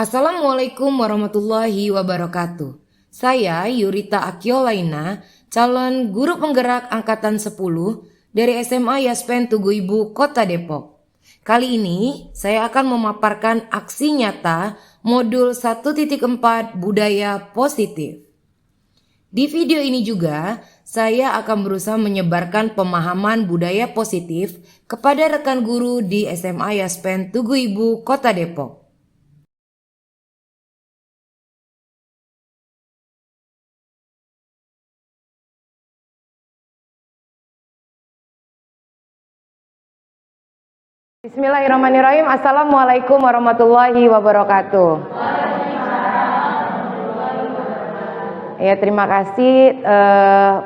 Assalamualaikum warahmatullahi wabarakatuh. Saya Yurita Akiolaina, calon guru penggerak angkatan 10 dari SMA Yaspen Tugu Ibu, Kota Depok. Kali ini saya akan memaparkan aksi nyata modul 1.4 Budaya Positif. Di video ini juga saya akan berusaha menyebarkan pemahaman budaya positif kepada rekan guru di SMA Yaspen Tugu Ibu, Kota Depok. Bismillahirrahmanirrahim. Assalamualaikum warahmatullahi wabarakatuh. Ya, terima kasih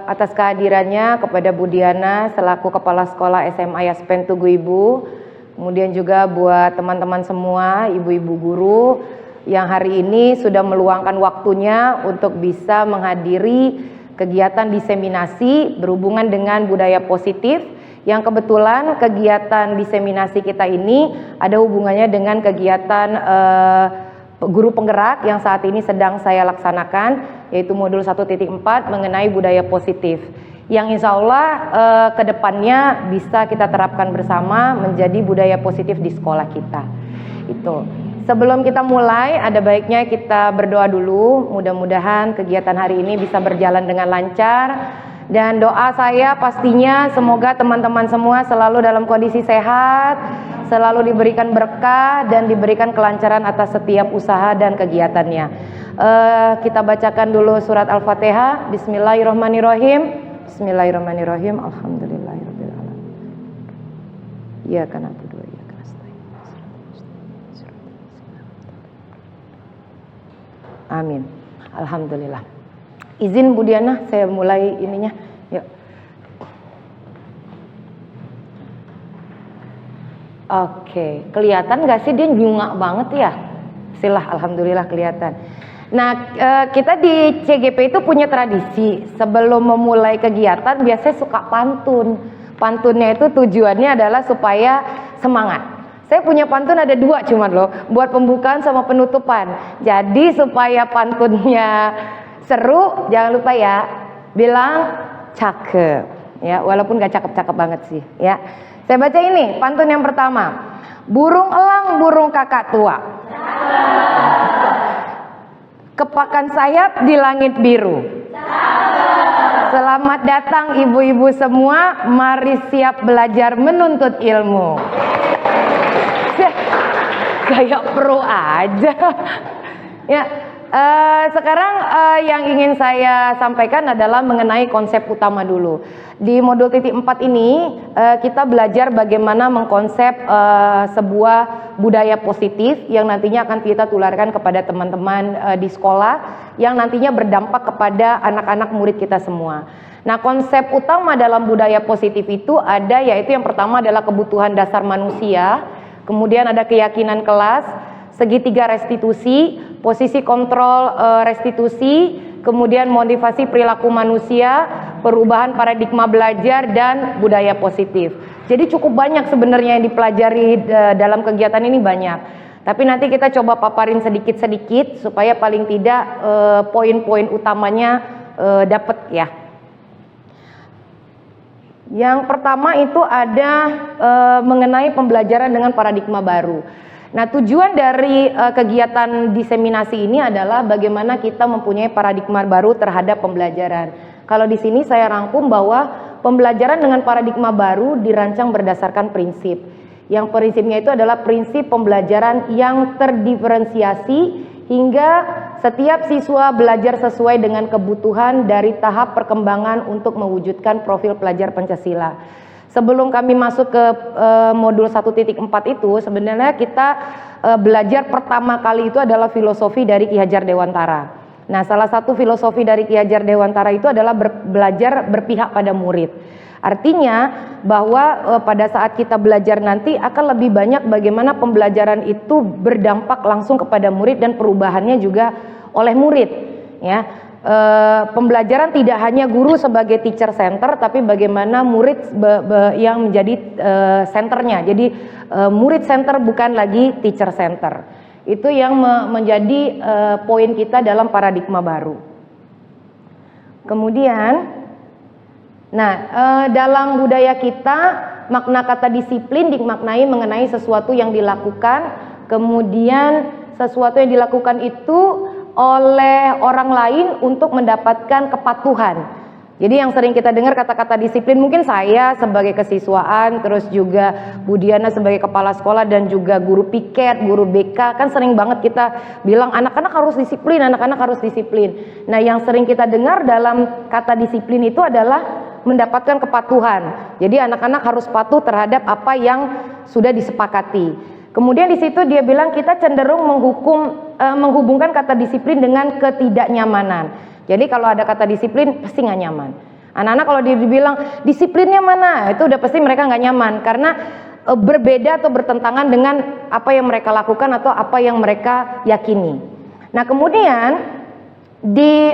atas kehadirannya kepada Bu Diana selaku Kepala Sekolah SMA Yaspen Tugu Ibu. Kemudian juga buat teman-teman semua, ibu-ibu guru yang hari ini sudah meluangkan waktunya untuk bisa menghadiri kegiatan diseminasi berhubungan dengan budaya positif, yang kebetulan kegiatan diseminasi kita ini ada hubungannya dengan kegiatan guru penggerak yang saat ini sedang saya laksanakan, yaitu modul 1.4 mengenai budaya positif, yang insya Allah kedepannya bisa kita terapkan bersama menjadi budaya positif di sekolah kita. Itu. Sebelum kita mulai, ada baiknya kita berdoa dulu. Mudah-mudahan kegiatan hari ini bisa berjalan dengan lancar. Dan doa saya pastinya semoga teman-teman semua selalu dalam kondisi sehat, selalu diberikan berkah dan diberikan kelancaran atas setiap usaha dan kegiatannya. Kita bacakan dulu surat Al-Fatihah. Bismillahirrahmanirrahim. Bismillahirrahmanirrahim. Alhamdulillahirabbil alamin. Iyyaka na'budu wa iyyaka nasta'in. Amin. Alhamdulillah. Izin Bu Diana, saya mulai ininya. Yuk. Oke, kelihatan gak sih dia nyungak banget ya? Silah, alhamdulillah kelihatan. Nah, kita di CGP itu punya tradisi sebelum memulai kegiatan biasanya suka pantun. Pantunnya itu tujuannya adalah supaya semangat. Saya punya pantun ada 2 cuman loh, buat pembukaan sama penutupan. Jadi supaya pantunnya seru, jangan lupa ya, bilang cakep ya, walaupun gak cakep-cakep banget sih ya. Saya baca ini, pantun yang pertama. Burung elang, burung kakak tua, kepakan sayap di langit biru. Selamat datang ibu-ibu semua, mari siap belajar menuntut ilmu. Kayak pro aja ya. Sekarang yang ingin saya sampaikan adalah mengenai konsep utama dulu. Di modul 4 ini kita belajar bagaimana mengkonsep sebuah budaya positif yang nantinya akan kita tularkan kepada teman-teman di sekolah, yang nantinya berdampak kepada anak-anak murid kita semua. Nah, konsep utama dalam budaya positif itu ada, yaitu yang pertama adalah kebutuhan dasar manusia, kemudian ada keyakinan kelas, segitiga restitusi, posisi kontrol restitusi, kemudian motivasi perilaku manusia, perubahan paradigma belajar, dan budaya positif. Jadi cukup banyak sebenarnya yang dipelajari dalam kegiatan ini, banyak. Tapi nanti kita coba paparin sedikit-sedikit supaya paling tidak poin-poin utamanya dapat ya. Yang pertama itu ada mengenai pembelajaran dengan paradigma baru. Nah, tujuan dari kegiatan diseminasi ini adalah bagaimana kita mempunyai paradigma baru terhadap pembelajaran. Kalau di sini saya rangkum bahwa pembelajaran dengan paradigma baru dirancang berdasarkan prinsip. Yang prinsipnya itu adalah prinsip pembelajaran yang terdiferensiasi hingga setiap siswa belajar sesuai dengan kebutuhan dari tahap perkembangan untuk mewujudkan profil pelajar Pancasila. Sebelum kami masuk ke modul 1.4 itu, sebenarnya kita belajar pertama kali itu adalah filosofi dari Ki Hajar Dewantara. Nah, salah satu filosofi dari Ki Hajar Dewantara itu adalah belajar berpihak pada murid. Artinya bahwa pada saat kita belajar nanti akan lebih banyak bagaimana pembelajaran itu berdampak langsung kepada murid dan perubahannya juga oleh murid. Ya. Pembelajaran tidak hanya guru sebagai teacher center, tapi bagaimana murid yang menjadi centernya. Jadi murid center bukan lagi teacher center. Itu yang menjadi poin kita dalam paradigma baru. Kemudian, dalam budaya kita makna kata disiplin dimaknai mengenai sesuatu yang dilakukan, kemudian sesuatu yang dilakukan itu oleh orang lain untuk mendapatkan kepatuhan. Jadi yang sering kita dengar kata-kata disiplin, mungkin saya sebagai kesiswaan, terus juga Bu Diana sebagai kepala sekolah dan juga guru piket, guru BK, kan sering banget kita bilang anak-anak harus disiplin, anak-anak harus disiplin. Nah, yang sering kita dengar dalam kata disiplin itu adalah mendapatkan kepatuhan. Jadi anak-anak harus patuh terhadap apa yang sudah disepakati. Kemudian di situ dia bilang kita cenderung menghubungkan kata disiplin dengan ketidaknyamanan. Jadi kalau ada kata disiplin pasti nggak nyaman. Anak-anak kalau dibilang disiplinnya mana, itu udah pasti mereka nggak nyaman karena berbeda atau bertentangan dengan apa yang mereka lakukan atau apa yang mereka yakini. Nah, kemudian di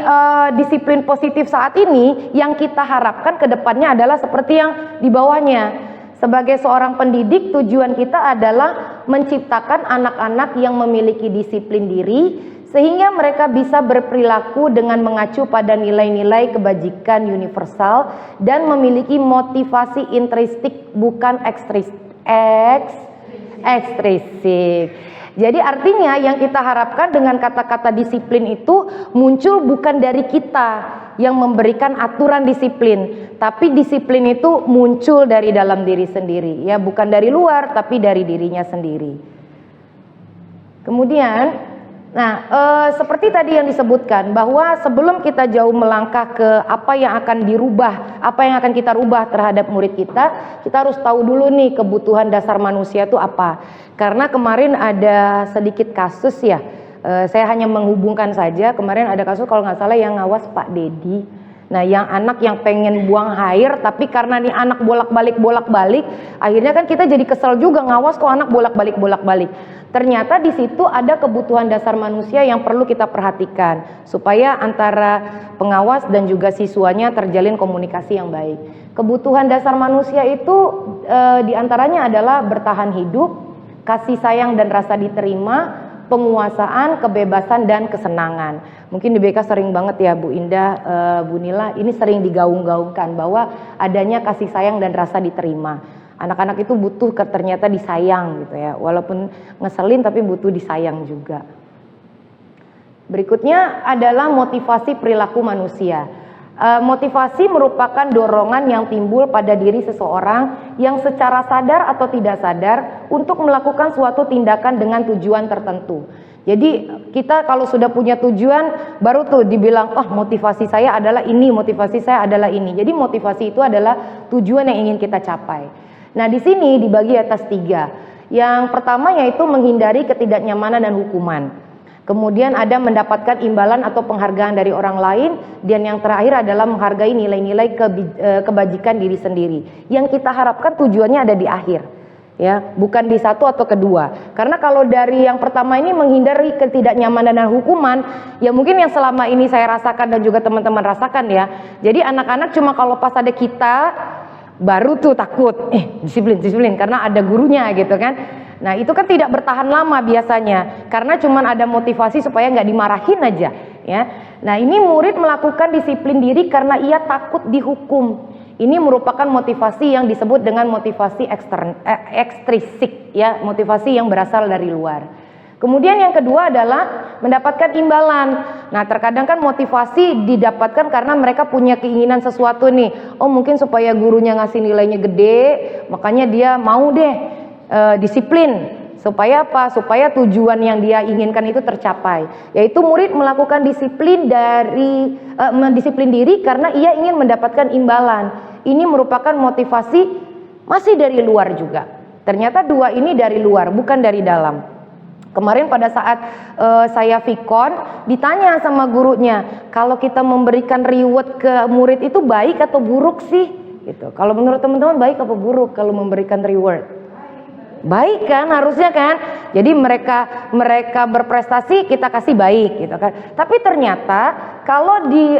disiplin positif saat ini yang kita harapkan ke depannya adalah seperti yang di bawahnya. Sebagai seorang pendidik, tujuan kita adalah menciptakan anak-anak yang memiliki disiplin diri sehingga mereka bisa berperilaku dengan mengacu pada nilai-nilai kebajikan universal dan memiliki motivasi intrinsik bukan ekstrinsik. Jadi artinya yang kita harapkan dengan kata-kata disiplin itu muncul bukan dari kita yang memberikan aturan disiplin, tapi disiplin itu muncul dari dalam diri sendiri, ya, bukan dari luar tapi dari dirinya sendiri. Kemudian seperti tadi yang disebutkan bahwa sebelum kita jauh melangkah ke apa yang akan dirubah, apa yang akan kita rubah terhadap murid kita harus tahu dulu nih kebutuhan dasar manusia itu apa. Karena kemarin ada sedikit kasus ya, saya hanya menghubungkan saja, kemarin ada kasus kalau nggak salah yang ngawas Pak Dedi. Nah, yang anak yang pengen buang air, tapi karena nih anak bolak-balik, akhirnya kan kita jadi kesel juga ngawas kok anak bolak-balik. Ternyata di situ ada kebutuhan dasar manusia yang perlu kita perhatikan supaya antara pengawas dan juga siswanya terjalin komunikasi yang baik. Kebutuhan dasar manusia itu diantaranya adalah bertahan hidup, kasih sayang dan rasa diterima, penguasaan, kebebasan dan kesenangan. Mungkin di BK sering banget ya Bu Indah, Bu Nila, ini sering digaung-gaungkan bahwa adanya kasih sayang dan rasa diterima. Anak-anak itu butuh ternyata disayang gitu ya, walaupun ngeselin tapi butuh disayang juga. Berikutnya adalah motivasi perilaku manusia. Motivasi merupakan dorongan yang timbul pada diri seseorang yang secara sadar atau tidak sadar untuk melakukan suatu tindakan dengan tujuan tertentu. Jadi kita kalau sudah punya tujuan baru tuh dibilang, oh motivasi saya adalah ini, motivasi saya adalah ini. Jadi motivasi itu adalah tujuan yang ingin kita capai. Nah, di sini dibagi atas 3. Yang pertama yaitu menghindari ketidaknyamanan dan hukuman. Kemudian ada mendapatkan imbalan atau penghargaan dari orang lain, dan yang terakhir adalah menghargai nilai-nilai kebajikan diri sendiri. Yang kita harapkan tujuannya ada di akhir, ya, bukan di satu atau kedua. Karena kalau dari yang pertama ini menghindari ketidaknyamanan dan hukuman, ya mungkin yang selama ini saya rasakan dan juga teman-teman rasakan ya. Jadi anak-anak cuma kalau pas ada kita baru tuh takut, disiplin karena ada gurunya gitu kan. Nah itu kan tidak bertahan lama biasanya karena cuman ada motivasi supaya nggak dimarahin aja ya. Nah ini murid melakukan disiplin diri karena ia takut dihukum. Ini merupakan motivasi yang disebut dengan motivasi ekstrinsik ya, motivasi yang berasal dari luar. Kemudian yang kedua adalah mendapatkan imbalan. Nah terkadang kan motivasi didapatkan karena mereka punya keinginan sesuatu nih. Oh mungkin supaya gurunya ngasih nilainya gede, makanya dia mau deh disiplin. Supaya apa? Supaya tujuan yang dia inginkan itu tercapai. Yaitu murid melakukan disiplin diri karena ia ingin mendapatkan imbalan. Ini merupakan motivasi masih dari luar juga. Ternyata 2 ini dari luar, bukan dari dalam. Kemarin pada saat saya vikon ditanya sama gurunya, kalau kita memberikan reward ke murid itu baik atau buruk sih? Gitu. Kalau menurut teman-teman baik atau buruk kalau memberikan reward? baik kan, harusnya kan. Jadi mereka berprestasi, kita kasih baik gitu kan. Tapi ternyata kalau di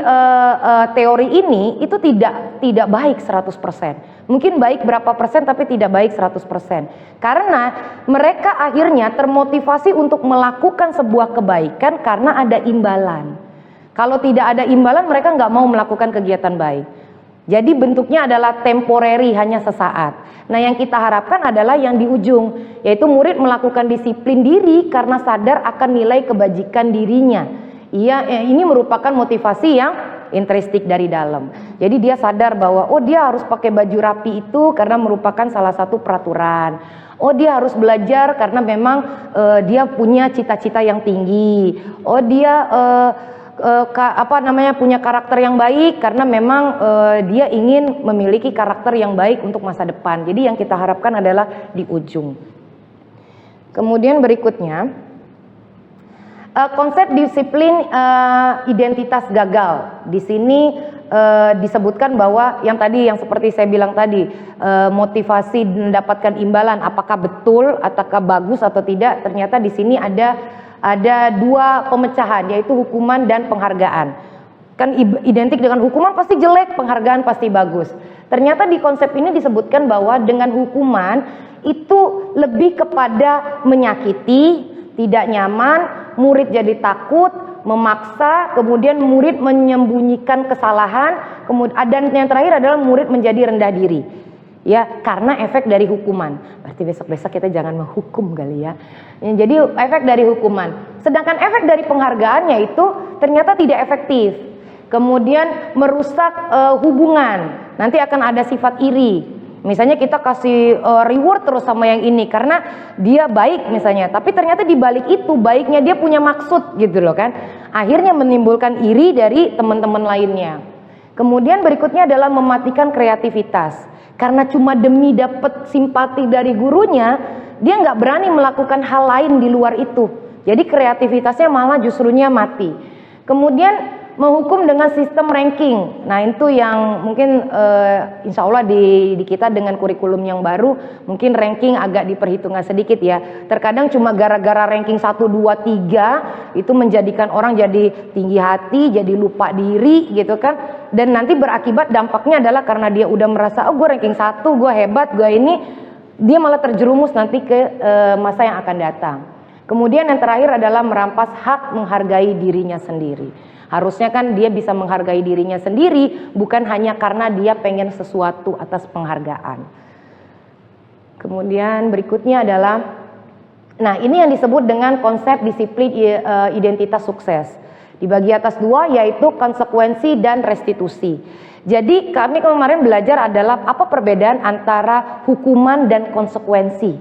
teori ini itu tidak baik 100%. Mungkin baik berapa persen tapi tidak baik 100%. Karena mereka akhirnya termotivasi untuk melakukan sebuah kebaikan karena ada imbalan. Kalau tidak ada imbalan, mereka nggak mau melakukan kegiatan baik. Jadi bentuknya adalah temporary, hanya sesaat. Nah, yang kita harapkan adalah yang di ujung, yaitu murid melakukan disiplin diri karena sadar akan nilai kebajikan dirinya. Ini merupakan motivasi yang intrinsik dari dalam. Jadi dia sadar bahwa dia harus pakai baju rapi itu karena merupakan salah satu peraturan. Dia harus belajar karena memang dia punya cita-cita yang tinggi. Dia punya karakter yang baik karena memang dia ingin memiliki karakter yang baik untuk masa depan. Jadi yang kita harapkan adalah di ujung. Kemudian berikutnya, konsep disiplin identitas gagal. Di sini disebutkan bahwa yang seperti saya bilang tadi, motivasi mendapatkan imbalan, apakah betul ataukah bagus atau tidak. Ternyata di sini ada dua pemecahan, yaitu hukuman dan penghargaan. Kan identik dengan hukuman pasti jelek, penghargaan pasti bagus. Ternyata di konsep ini disebutkan bahwa dengan hukuman itu lebih kepada menyakiti, tidak nyaman, murid jadi takut, memaksa, kemudian murid menyembunyikan kesalahan, dan yang terakhir adalah murid menjadi rendah diri. Ya, karena efek dari hukuman. Berarti besok-besok kita jangan menghukum kali ya. Jadi efek dari hukuman. Sedangkan efek dari penghargaannya itu ternyata tidak efektif. Kemudian merusak hubungan. Nanti akan ada sifat iri. Misalnya kita kasih reward terus sama yang ini karena dia baik misalnya. Tapi ternyata di balik itu baiknya dia punya maksud gitu loh kan. Akhirnya menimbulkan iri dari teman-teman lainnya. Kemudian berikutnya adalah mematikan kreativitas. Karena cuma demi dapat simpati dari gurunya, dia nggak berani melakukan hal lain di luar itu. Jadi kreativitasnya malah justrunya mati. Kemudian menghukum dengan sistem ranking. Nah itu yang mungkin insya Allah di kita dengan kurikulum yang baru, mungkin ranking agak diperhitungkan sedikit ya. Terkadang cuma gara-gara ranking 1, 2, 3 itu menjadikan orang jadi tinggi hati, jadi lupa diri gitu kan. Dan nanti berakibat dampaknya adalah karena dia udah merasa gue ranking 1, gue hebat, gue ini, dia malah terjerumus nanti ke masa yang akan datang. Kemudian yang terakhir adalah merampas hak menghargai dirinya sendiri. Harusnya kan dia bisa menghargai dirinya sendiri, bukan hanya karena dia pengen sesuatu atas penghargaan. Kemudian berikutnya adalah, nah ini yang disebut dengan konsep disiplin identitas sukses. Dibagi atas dua, yaitu konsekuensi dan restitusi. Jadi kami kemarin belajar adalah apa perbedaan antara hukuman dan konsekuensi.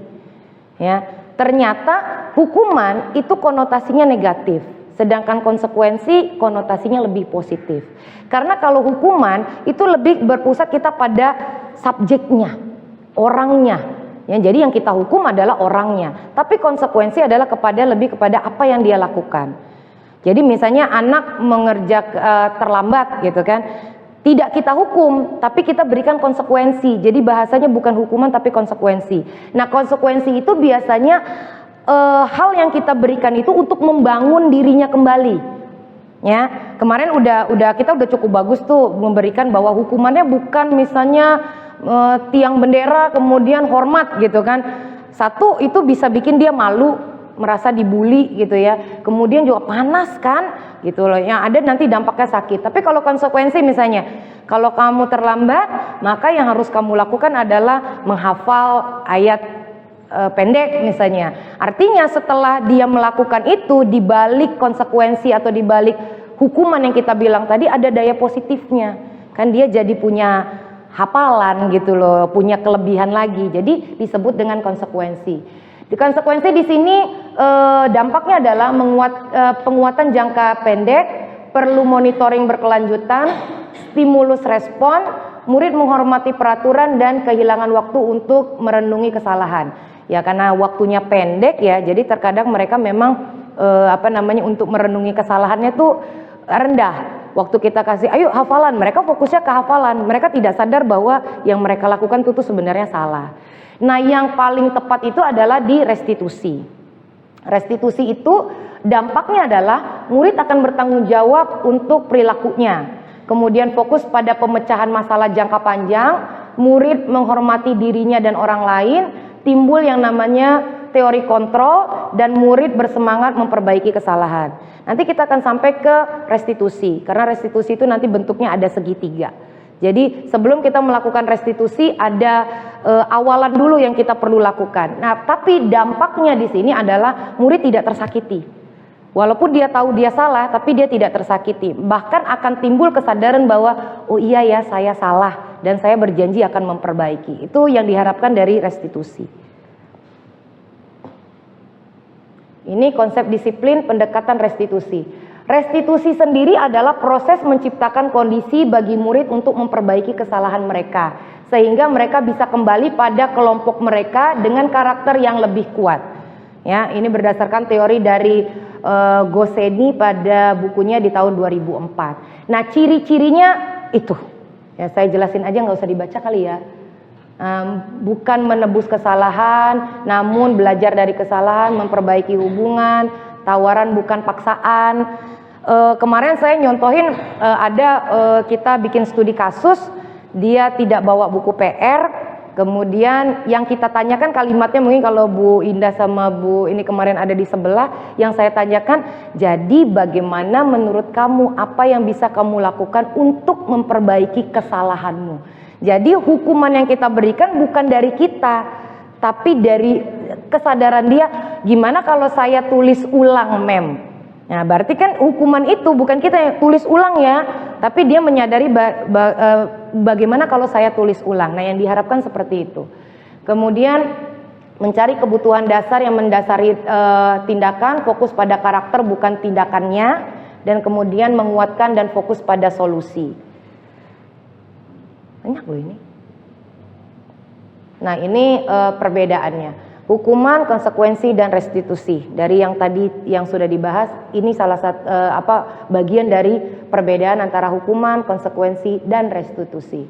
Ya, ternyata hukuman itu konotasinya negatif. Sedangkan konsekuensi konotasinya lebih positif. Karena kalau hukuman itu lebih berpusat kita pada subjeknya, orangnya. Ya, jadi yang kita hukum adalah orangnya. Tapi konsekuensi adalah lebih kepada apa yang dia lakukan. Jadi misalnya anak terlambat gitu kan. Tidak kita hukum, tapi kita berikan konsekuensi. Jadi bahasanya bukan hukuman tapi konsekuensi. Nah, konsekuensi itu biasanya hal yang kita berikan itu untuk membangun dirinya kembali. Ya, kemarin kita udah cukup bagus tuh memberikan bahwa hukumannya bukan misalnya tiang bendera kemudian hormat gitu kan. Satu itu bisa bikin dia malu, merasa dibully gitu ya. Kemudian juga panas kan gitu loh. Yang ada nanti dampaknya sakit. Tapi kalau konsekuensi misalnya, kalau kamu terlambat, maka yang harus kamu lakukan adalah menghafal ayat pendek misalnya. Artinya setelah dia melakukan itu, di balik konsekuensi atau di balik hukuman yang kita bilang tadi ada daya positifnya. Kan dia jadi punya hafalan gitu loh, punya kelebihan lagi. Jadi disebut dengan konsekuensi. Di konsekuensi di sini dampaknya adalah penguatan jangka pendek, perlu monitoring berkelanjutan, stimulus respon, murid menghormati peraturan dan kehilangan waktu untuk merenungi kesalahan. Ya karena waktunya pendek ya, jadi terkadang mereka memang untuk merenungi kesalahannya tuh rendah. Waktu kita kasih ayo hafalan, mereka fokusnya ke hafalan, mereka tidak sadar bahwa yang mereka lakukan itu sebenarnya salah. Nah, yang paling tepat itu adalah di restitusi. Restitusi itu dampaknya adalah murid akan bertanggung jawab untuk perilakunya. Kemudian fokus pada pemecahan masalah jangka panjang, murid menghormati dirinya dan orang lain, timbul yang namanya teori kontrol, dan murid bersemangat memperbaiki kesalahan. Nanti kita akan sampai ke restitusi, karena restitusi itu nanti bentuknya ada segitiga. Jadi sebelum kita melakukan restitusi ada awalan dulu yang kita perlu lakukan. Nah, tapi dampaknya di sini adalah murid tidak tersakiti. Walaupun dia tahu dia salah, tapi dia tidak tersakiti. Bahkan akan timbul kesadaran bahwa oh iya ya, saya salah dan saya berjanji akan memperbaiki. Itu yang diharapkan dari restitusi. Ini konsep disiplin pendekatan restitusi. Restitusi sendiri adalah proses menciptakan kondisi bagi murid untuk memperbaiki kesalahan mereka, sehingga mereka bisa kembali pada kelompok mereka dengan karakter yang lebih kuat. Ya, ini berdasarkan teori dari Goseni pada bukunya di tahun 2004. Nah, ciri-cirinya itu, ya saya jelasin aja, nggak usah dibaca kali ya. Bukan menebus kesalahan, namun belajar dari kesalahan, memperbaiki hubungan, tawaran bukan paksaan. Kemarin saya nyontohin kita bikin studi kasus, dia tidak bawa buku PR, kemudian yang kita tanyakan kalimatnya mungkin kalau Bu Indah sama Bu ini kemarin ada di sebelah, yang saya tanyakan, jadi bagaimana menurut kamu, apa yang bisa kamu lakukan untuk memperbaiki kesalahanmu? Jadi hukuman yang kita berikan bukan dari kita, tapi dari kesadaran dia, gimana kalau saya tulis ulang mem? Nah, berarti kan hukuman itu bukan kita yang tulis ulang ya, tapi dia menyadari bagaimana kalau saya tulis ulang. Nah, yang diharapkan seperti itu. Kemudian mencari kebutuhan dasar yang mendasari tindakan, fokus pada karakter bukan tindakannya, dan kemudian menguatkan dan fokus pada solusi. Banyak loh ini. Nah, ini perbedaannya. Hukuman, konsekuensi, dan restitusi. Dari yang tadi yang sudah dibahas, ini salah satu bagian dari perbedaan antara hukuman, konsekuensi, dan restitusi.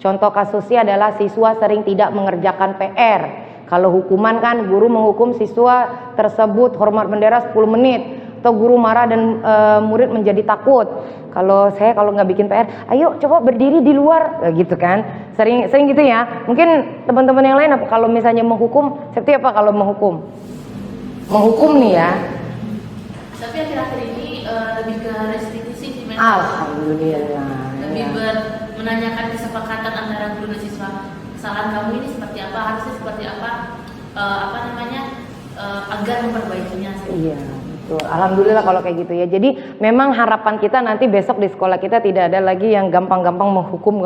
Contoh kasusnya adalah siswa sering tidak mengerjakan PR. Kalau hukuman kan guru menghukum siswa tersebut hormat bendera 10 menit, atau guru marah dan murid menjadi takut. Kalau nggak bikin PR, ayo coba berdiri di luar, gitu kan. Sering gitu ya. Mungkin teman-teman yang lain apa kalau misalnya menghukum, seperti apa kalau menghukum? Menghukum nih ya. Tapi akhir-akhir ini lebih ke restitusi sih, memang. Alhamdulillah. Lebih menanyakan kesepakatan antara guru dan siswa. Kesalahan kamu ini seperti apa, harusnya seperti apa, agar memperbaikinya. Iya. Alhamdulillah kalau kayak gitu ya. Jadi memang harapan kita nanti besok di sekolah kita tidak ada lagi yang gampang-gampang menghukum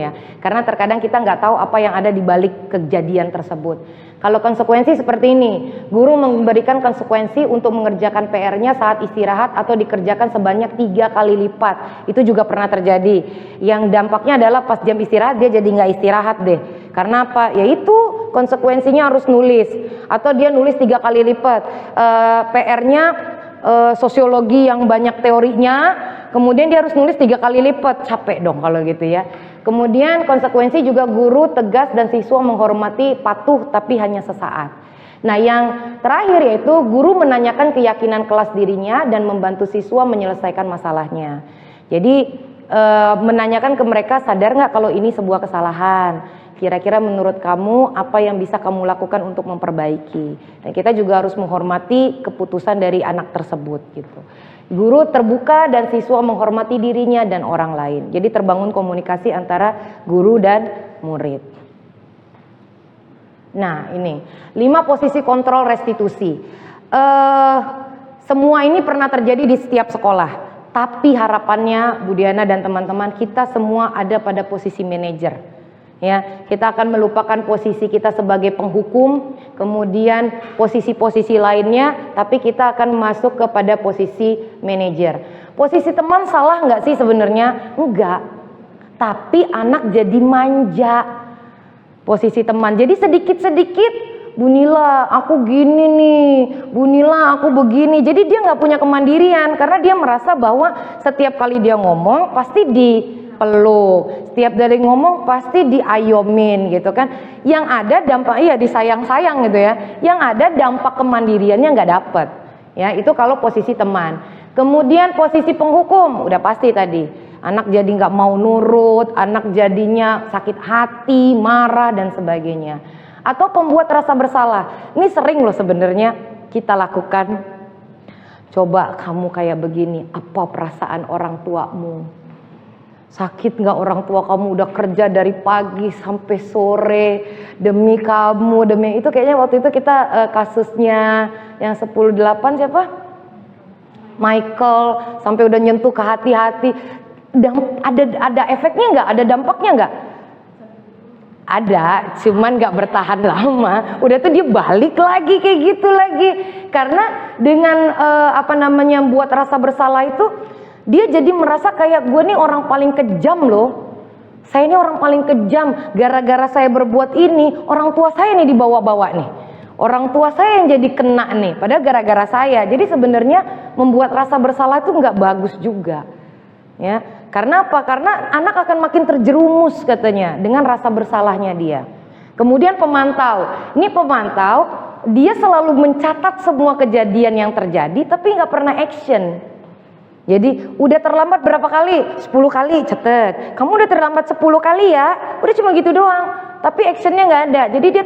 ya. Karena terkadang kita nggak tahu apa yang ada di balik kejadian tersebut. Kalau konsekuensi seperti ini, guru memberikan konsekuensi untuk mengerjakan PR-nya saat istirahat atau dikerjakan sebanyak 3 kali lipat. Itu juga pernah terjadi. Yang dampaknya adalah pas jam istirahat dia jadi nggak istirahat deh. Karena apa? Yaitu konsekuensinya harus nulis, atau dia nulis 3 kali lipat. PR-nya sosiologi yang banyak teorinya, kemudian dia harus nulis 3 kali lipat. Capek dong kalau gitu ya. Kemudian konsekuensi juga guru tegas dan siswa menghormati, patuh tapi hanya sesaat. Nah, yang terakhir yaitu guru menanyakan keyakinan kelas dirinya dan membantu siswa menyelesaikan masalahnya. Jadi menanyakan ke mereka, sadar nggak kalau ini sebuah kesalahan? Kira-kira menurut kamu apa yang bisa kamu lakukan untuk memperbaiki? Dan kita juga harus menghormati keputusan dari anak tersebut gitu. Guru terbuka dan siswa menghormati dirinya dan orang lain. Jadi terbangun komunikasi antara guru dan murid. Nah, ini 5 posisi kontrol restitusi. Semua ini pernah terjadi di setiap sekolah. Tapi harapannya Bu Diana dan teman-teman, kita semua ada pada posisi manajer. Ya, kita akan melupakan posisi kita sebagai penghukum, kemudian posisi-posisi lainnya, tapi kita akan masuk kepada posisi manajer. Posisi teman salah nggak sih sebenarnya? Enggak. Tapi anak jadi manja. Posisi teman. Jadi sedikit-sedikit, Bu Nila, aku gini nih, Bu Nila, aku begini. Jadi dia nggak punya kemandirian karena dia merasa bahwa setiap kali dia ngomong pasti peluk. Setiap dari ngomong pasti diayomin gitu kan. Yang ada dampak, iya disayang-sayang gitu ya. Yang ada dampak kemandiriannya nggak dapet. Ya, itu kalau posisi teman. Kemudian posisi penghukum, udah pasti tadi. Anak jadi nggak mau nurut, anak jadinya sakit hati, marah dan sebagainya. Atau pembuat rasa bersalah. Ini sering loh sebenarnya kita lakukan. Coba kamu kayak begini, apa perasaan orang tuamu? Sakit nggak orang tua kamu udah kerja dari pagi sampai sore demi kamu, demi itu. Kayaknya waktu itu kita kasusnya yang 10/8 siapa? Michael, sampai udah nyentuh ke hati-hati. Ada efeknya nggak? Ada dampaknya nggak? Ada, cuman nggak bertahan lama. Udah tuh dia balik lagi kayak gitu lagi. Karena dengan buat rasa bersalah itu, dia jadi merasa kayak gue nih orang paling kejam loh. Saya ini orang paling kejam. Gara-gara saya berbuat ini, orang tua saya nih dibawa-bawa nih. Orang tua saya yang jadi kena nih. Padahal gara-gara saya. Jadi sebenarnya membuat rasa bersalah itu nggak bagus juga. Ya, karena apa? Karena anak akan makin terjerumus katanya dengan rasa bersalahnya dia. Kemudian pemantau. Ini pemantau, dia selalu mencatat semua kejadian yang terjadi, tapi nggak pernah action. Jadi udah terlambat berapa kali? 10 kali catet. Kamu udah terlambat 10 kali ya? Udah cuma gitu doang. Tapi actionnya nggak ada. Jadi dia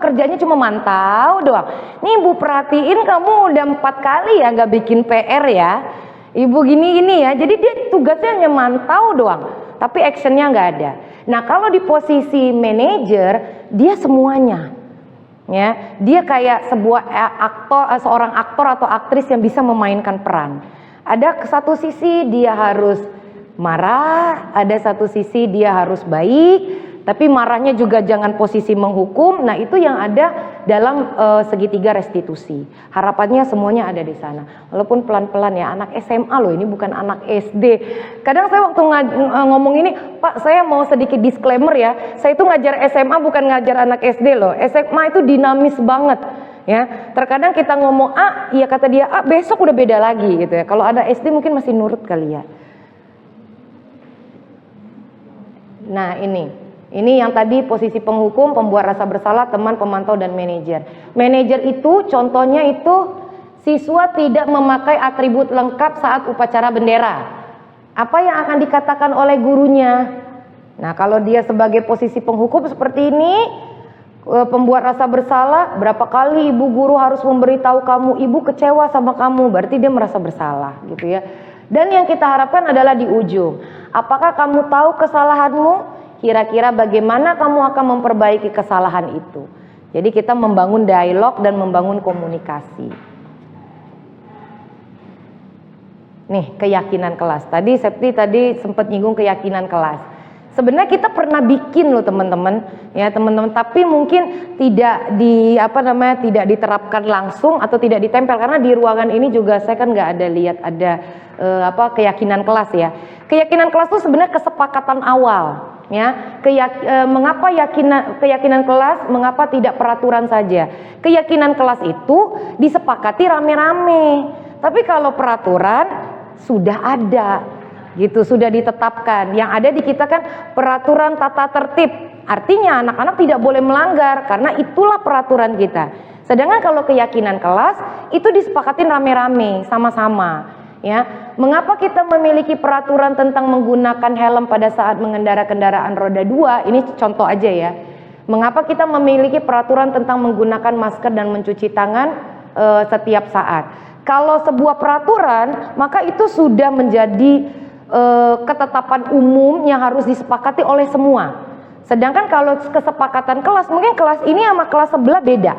kerjanya cuma mantau doang. Nih ibu perhatiin kamu udah 4 kali ya nggak bikin PR ya. Ibu gini ya. Jadi dia tugasnya hanya mantau doang. Tapi actionnya nggak ada. Nah kalau di posisi manajer dia semuanya. Ya, dia kayak seorang aktor atau aktris yang bisa memainkan peran. Ada satu sisi dia harus marah, ada satu sisi dia harus baik, tapi marahnya juga jangan posisi menghukum. Nah itu yang ada dalam segitiga restitusi. Harapannya semuanya ada di sana. Walaupun pelan-pelan ya, anak SMA loh, ini bukan anak SD. Kadang saya waktu ngomong ini, Pak saya mau sedikit disclaimer ya, saya itu ngajar SMA bukan ngajar anak SD loh. SMA itu dinamis banget. Ya, terkadang kita ngomong A, ya kata dia A, besok udah beda lagi gitu ya. Kalau ada SD mungkin masih nurut kali ya. Nah ini yang tadi posisi penghukum, pembuat rasa bersalah, teman, pemantau, dan manajer. Manajer itu contohnya itu siswa tidak memakai atribut lengkap saat upacara bendera. Apa yang akan dikatakan oleh gurunya? Nah kalau dia sebagai posisi penghukum seperti ini, pembuat rasa bersalah, berapa kali ibu guru harus memberitahu kamu, ibu kecewa sama kamu, berarti dia merasa bersalah gitu ya. Dan yang kita harapkan adalah di ujung, apakah kamu tahu kesalahanmu? Kira-kira bagaimana kamu akan memperbaiki kesalahan itu? Jadi kita membangun dialog dan membangun komunikasi. Nih keyakinan kelas. Tadi Septi sempat nyinggung keyakinan kelas. Sebenarnya kita pernah bikin loh teman-teman, ya teman-teman, tapi mungkin tidak tidak diterapkan langsung atau tidak ditempel karena di ruangan ini juga saya kan nggak ada lihat ada keyakinan kelas ya. Keyakinan kelas itu sebenarnya kesepakatan awal, ya. Mengapa keyakinan kelas? Mengapa tidak peraturan saja? Keyakinan kelas itu disepakati rame-rame. Tapi kalau peraturan sudah ada. Gitu sudah ditetapkan. Yang ada di kita kan peraturan tata tertib. Artinya anak-anak tidak boleh melanggar karena itulah peraturan kita. Sedangkan kalau keyakinan kelas itu disepakatin rame-rame, sama-sama. Ya, mengapa kita memiliki peraturan tentang menggunakan helm pada saat mengendara kendaraan roda 2? Ini contoh aja ya. Mengapa kita memiliki peraturan tentang menggunakan masker dan mencuci tangan setiap saat? Kalau sebuah peraturan, maka itu sudah menjadi ketetapan umum yang harus disepakati oleh semua. Sedangkan kalau kesepakatan kelas, mungkin kelas ini sama kelas sebelah beda.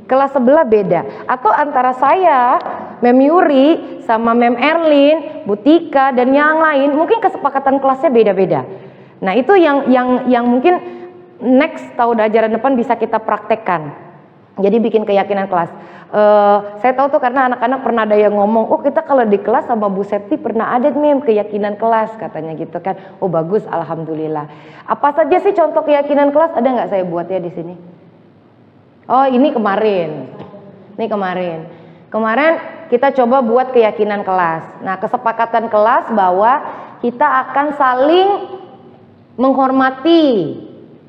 Kelas sebelah beda. Atau antara saya, Mem Yuri, sama Mem Erlin, Bu Tika, dan yang lain, mungkin kesepakatan kelasnya beda-beda. Nah itu yang mungkin next tahun ajaran depan bisa kita praktekkan. Jadi bikin keyakinan kelas. Saya tahu tuh karena anak-anak pernah ada yang ngomong, oh kita kalau di kelas sama Bu Septi pernah ada nih keyakinan kelas katanya gitu kan. Oh bagus, alhamdulillah. Apa saja sih contoh keyakinan kelas? Ada nggak saya buat ya di sini? Oh ini kemarin. Kemarin kita coba buat keyakinan kelas. Nah kesepakatan kelas bahwa kita akan saling menghormati.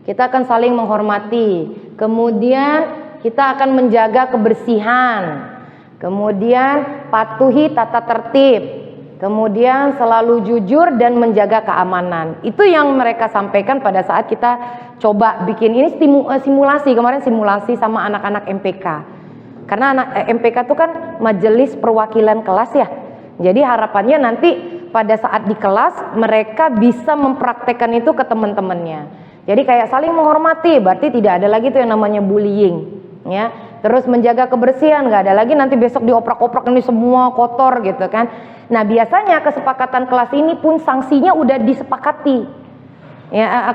Kita akan saling menghormati. Kemudian kita akan menjaga kebersihan. Kemudian patuhi tata tertib. Kemudian selalu jujur dan menjaga keamanan. Itu yang mereka sampaikan pada saat kita coba bikin ini simulasi. Kemarin simulasi sama anak-anak MPK. Karena anak MPK itu kan majelis perwakilan kelas ya. Jadi harapannya nanti pada saat di kelas mereka bisa mempraktekkan itu ke teman-temannya. Jadi kayak saling menghormati, berarti tidak ada lagi tuh yang namanya bullying, ya. Terus menjaga kebersihan, nggak ada lagi nanti besok dioprak-oprak ini semua kotor gitu kan. Nah biasanya kesepakatan kelas ini pun sanksinya udah disepakati, ya.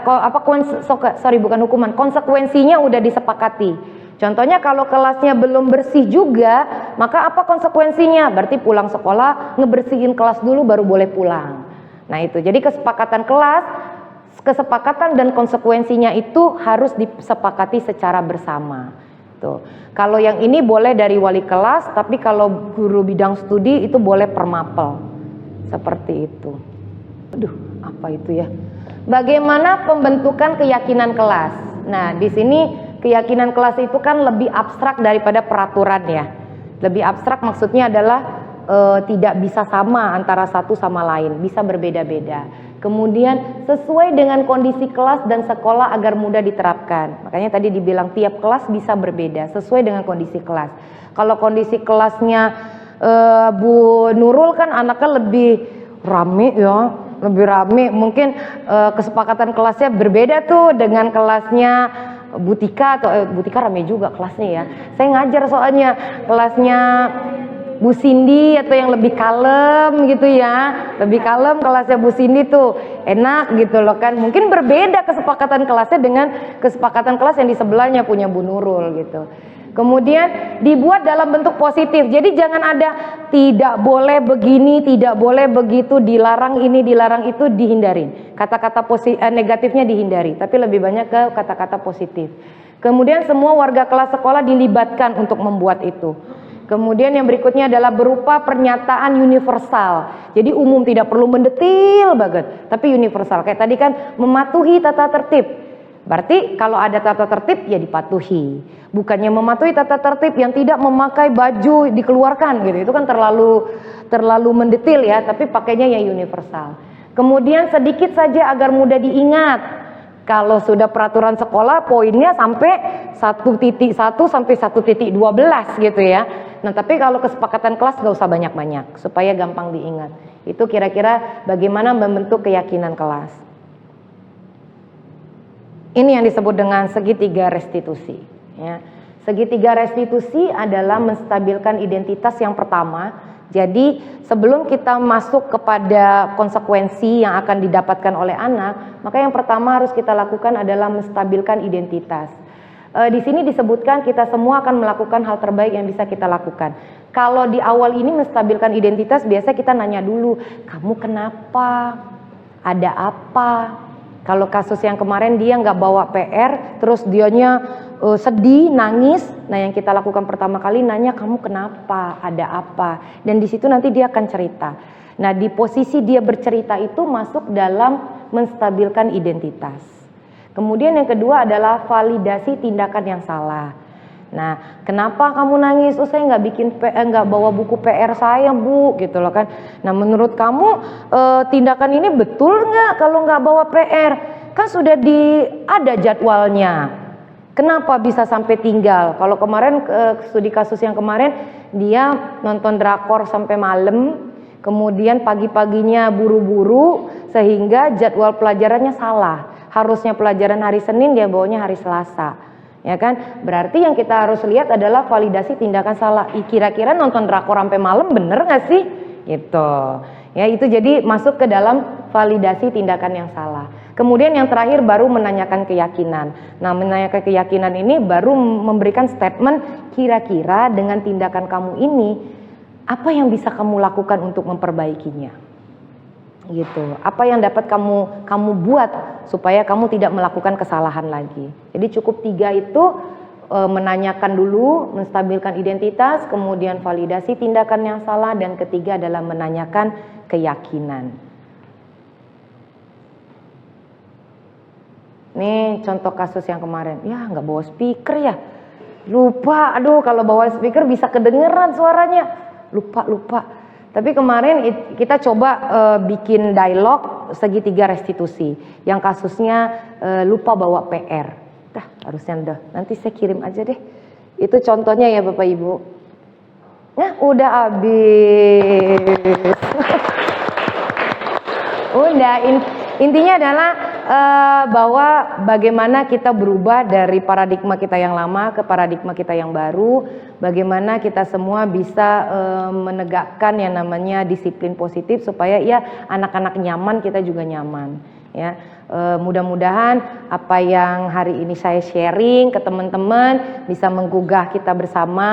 Bukan hukuman, konsekuensinya udah disepakati. Contohnya kalau kelasnya belum bersih juga, maka apa konsekuensinya? Berarti pulang sekolah ngebersihin kelas dulu baru boleh pulang. Nah itu, jadi kesepakatan kelas, kesepakatan dan konsekuensinya itu harus disepakati secara bersama. Tuh. Kalau yang ini boleh dari wali kelas, tapi kalau guru bidang studi itu boleh per mapel. Seperti itu. Aduh, apa itu ya? Bagaimana pembentukan keyakinan kelas? Nah, di sini keyakinan kelas itu kan lebih abstrak daripada peraturan ya. Lebih abstrak maksudnya adalah tidak bisa sama antara satu sama lain, bisa berbeda-beda. Kemudian sesuai dengan kondisi kelas dan sekolah agar mudah diterapkan. Makanya tadi dibilang tiap kelas bisa berbeda sesuai dengan kondisi kelas. Kalau kondisi kelasnya Bu Nurul kan anaknya lebih rame ya, lebih rame. Mungkin kesepakatan kelasnya berbeda tuh dengan kelasnya Butika atau Butika rame juga kelasnya ya. Saya ngajar soalnya kelasnya Bu Cindy atau yang lebih kalem gitu ya, lebih kalem kelasnya Bu Cindy tuh enak gitu loh kan. Mungkin berbeda kesepakatan kelasnya dengan kesepakatan kelas yang di sebelahnya punya Bu Nurul gitu. Kemudian dibuat dalam bentuk positif. Jadi jangan ada tidak boleh begini, tidak boleh begitu, dilarang ini, dilarang itu, dihindarin. Kata-kata negatifnya dihindari, tapi lebih banyak ke kata-kata positif. Kemudian semua warga kelas sekolah dilibatkan untuk membuat itu. Kemudian yang berikutnya adalah berupa pernyataan universal. Jadi umum, tidak perlu mendetil banget, tapi universal. Kayak tadi kan mematuhi tata tertib. Berarti kalau ada tata tertib ya dipatuhi. Bukannya mematuhi tata tertib yang tidak memakai baju dikeluarkan gitu. Itu kan terlalu mendetil ya, tapi pakainya ya universal. Kemudian sedikit saja agar mudah diingat. Kalau sudah peraturan sekolah poinnya sampai 1.1 sampai 1.12 gitu ya. Nah tapi kalau kesepakatan kelas gak usah banyak-banyak supaya gampang diingat. Itu kira-kira bagaimana membentuk keyakinan kelas. Ini yang disebut dengan segitiga restitusi ya. Segitiga restitusi adalah menstabilkan identitas yang pertama. Jadi sebelum kita masuk kepada konsekuensi yang akan didapatkan oleh anak, maka yang pertama harus kita lakukan adalah menstabilkan identitas. Di sini disebutkan kita semua akan melakukan hal terbaik yang bisa kita lakukan. Kalau di awal ini menstabilkan identitas, biasa kita nanya dulu, kamu kenapa? Ada apa? Kalau kasus yang kemarin dia nggak bawa PR, terus dianya sedih, nangis. Nah yang kita lakukan pertama kali nanya kamu kenapa? Ada apa? Dan di situ nanti dia akan cerita. Nah di posisi dia bercerita itu masuk dalam menstabilkan identitas. Kemudian yang kedua adalah validasi tindakan yang salah. Nah, kenapa kamu nangis? Oh, saya nggak bawa buku PR saya, Bu, gitu loh kan. Nah, menurut kamu tindakan ini betul nggak kalau nggak bawa PR? Kan sudah ada jadwalnya. Kenapa bisa sampai tinggal? Kalau kemarin studi kasus yang kemarin dia nonton drakor sampai malam, kemudian pagi-paginya buru-buru sehingga jadwal pelajarannya salah. Harusnya pelajaran hari Senin dia bawanya hari Selasa. Ya kan? Berarti yang kita harus lihat adalah validasi tindakan salah. Kira-kira nonton drakor sampai malam bener nggak sih? Gitu. Ya itu jadi masuk ke dalam validasi tindakan yang salah. Kemudian yang terakhir baru menanyakan keyakinan. Nah, menanyakan keyakinan ini baru memberikan statement kira-kira dengan tindakan kamu ini apa yang bisa kamu lakukan untuk memperbaikinya. Gitu. Apa yang dapat kamu buat supaya kamu tidak melakukan kesalahan lagi. Jadi cukup 3 itu menanyakan dulu, menstabilkan identitas, kemudian validasi tindakan yang salah, dan ketiga adalah menanyakan keyakinan. Nih contoh kasus yang kemarin, ya nggak bawa speaker ya, lupa, aduh kalau bawa speaker bisa kedengeran suaranya, lupa. Tapi kemarin kita coba bikin dialog segitiga restitusi, yang kasusnya lupa bawa PR. Dah harusnya udah, nanti saya kirim aja deh. Itu contohnya ya Bapak Ibu. Nah udah habis. Udah, intinya adalah bahwa bagaimana kita berubah dari paradigma kita yang lama ke paradigma kita yang baru, bagaimana kita semua bisa menegakkan yang namanya disiplin positif supaya ya anak-anak nyaman, kita juga nyaman ya. Mudah-mudahan apa yang hari ini saya sharing ke teman-teman bisa menggugah kita bersama.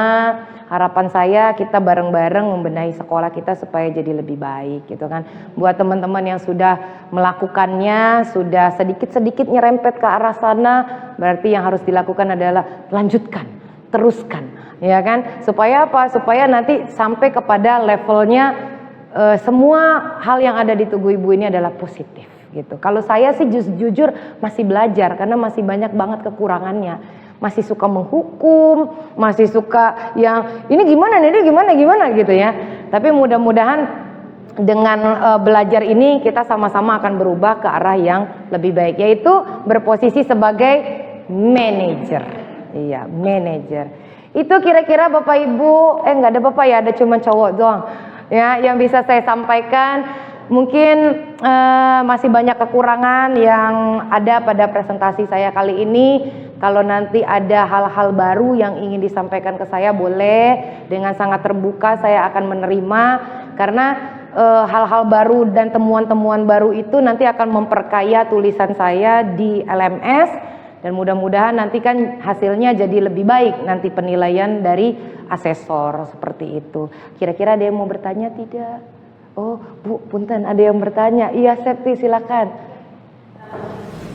Harapan saya kita bareng-bareng membenahi sekolah kita supaya jadi lebih baik gitu kan. Buat teman-teman yang sudah melakukannya, sudah sedikit-sedikit nyerempet ke arah sana, berarti yang harus dilakukan adalah lanjutkan, teruskan, ya kan? Supaya apa? Supaya nanti sampai kepada levelnya semua hal yang ada di tubuh ibu ini adalah positif gitu. Kalau saya sih jujur masih belajar karena masih banyak banget kekurangannya. Masih suka menghukum, masih suka yang ini gimana gitu ya. Tapi mudah-mudahan dengan belajar ini kita sama-sama akan berubah ke arah yang lebih baik, yaitu berposisi sebagai manajer. Iya, manajer. Itu kira-kira Bapak Ibu, nggak ada Bapak ya, ada cuma cowok doang. Ya, yang bisa saya sampaikan. Mungkin masih banyak kekurangan yang ada pada presentasi saya kali ini. Kalau nanti ada hal-hal baru yang ingin disampaikan ke saya, boleh, dengan sangat terbuka saya akan menerima. Karena hal-hal baru dan temuan-temuan baru itu nanti akan memperkaya tulisan saya di LMS. Dan mudah-mudahan nanti kan hasilnya jadi lebih baik nanti penilaian dari asesor seperti itu. Kira-kira ada yang mau bertanya tidak? Oh Bu, punten ada yang bertanya. Iya Septi silakan.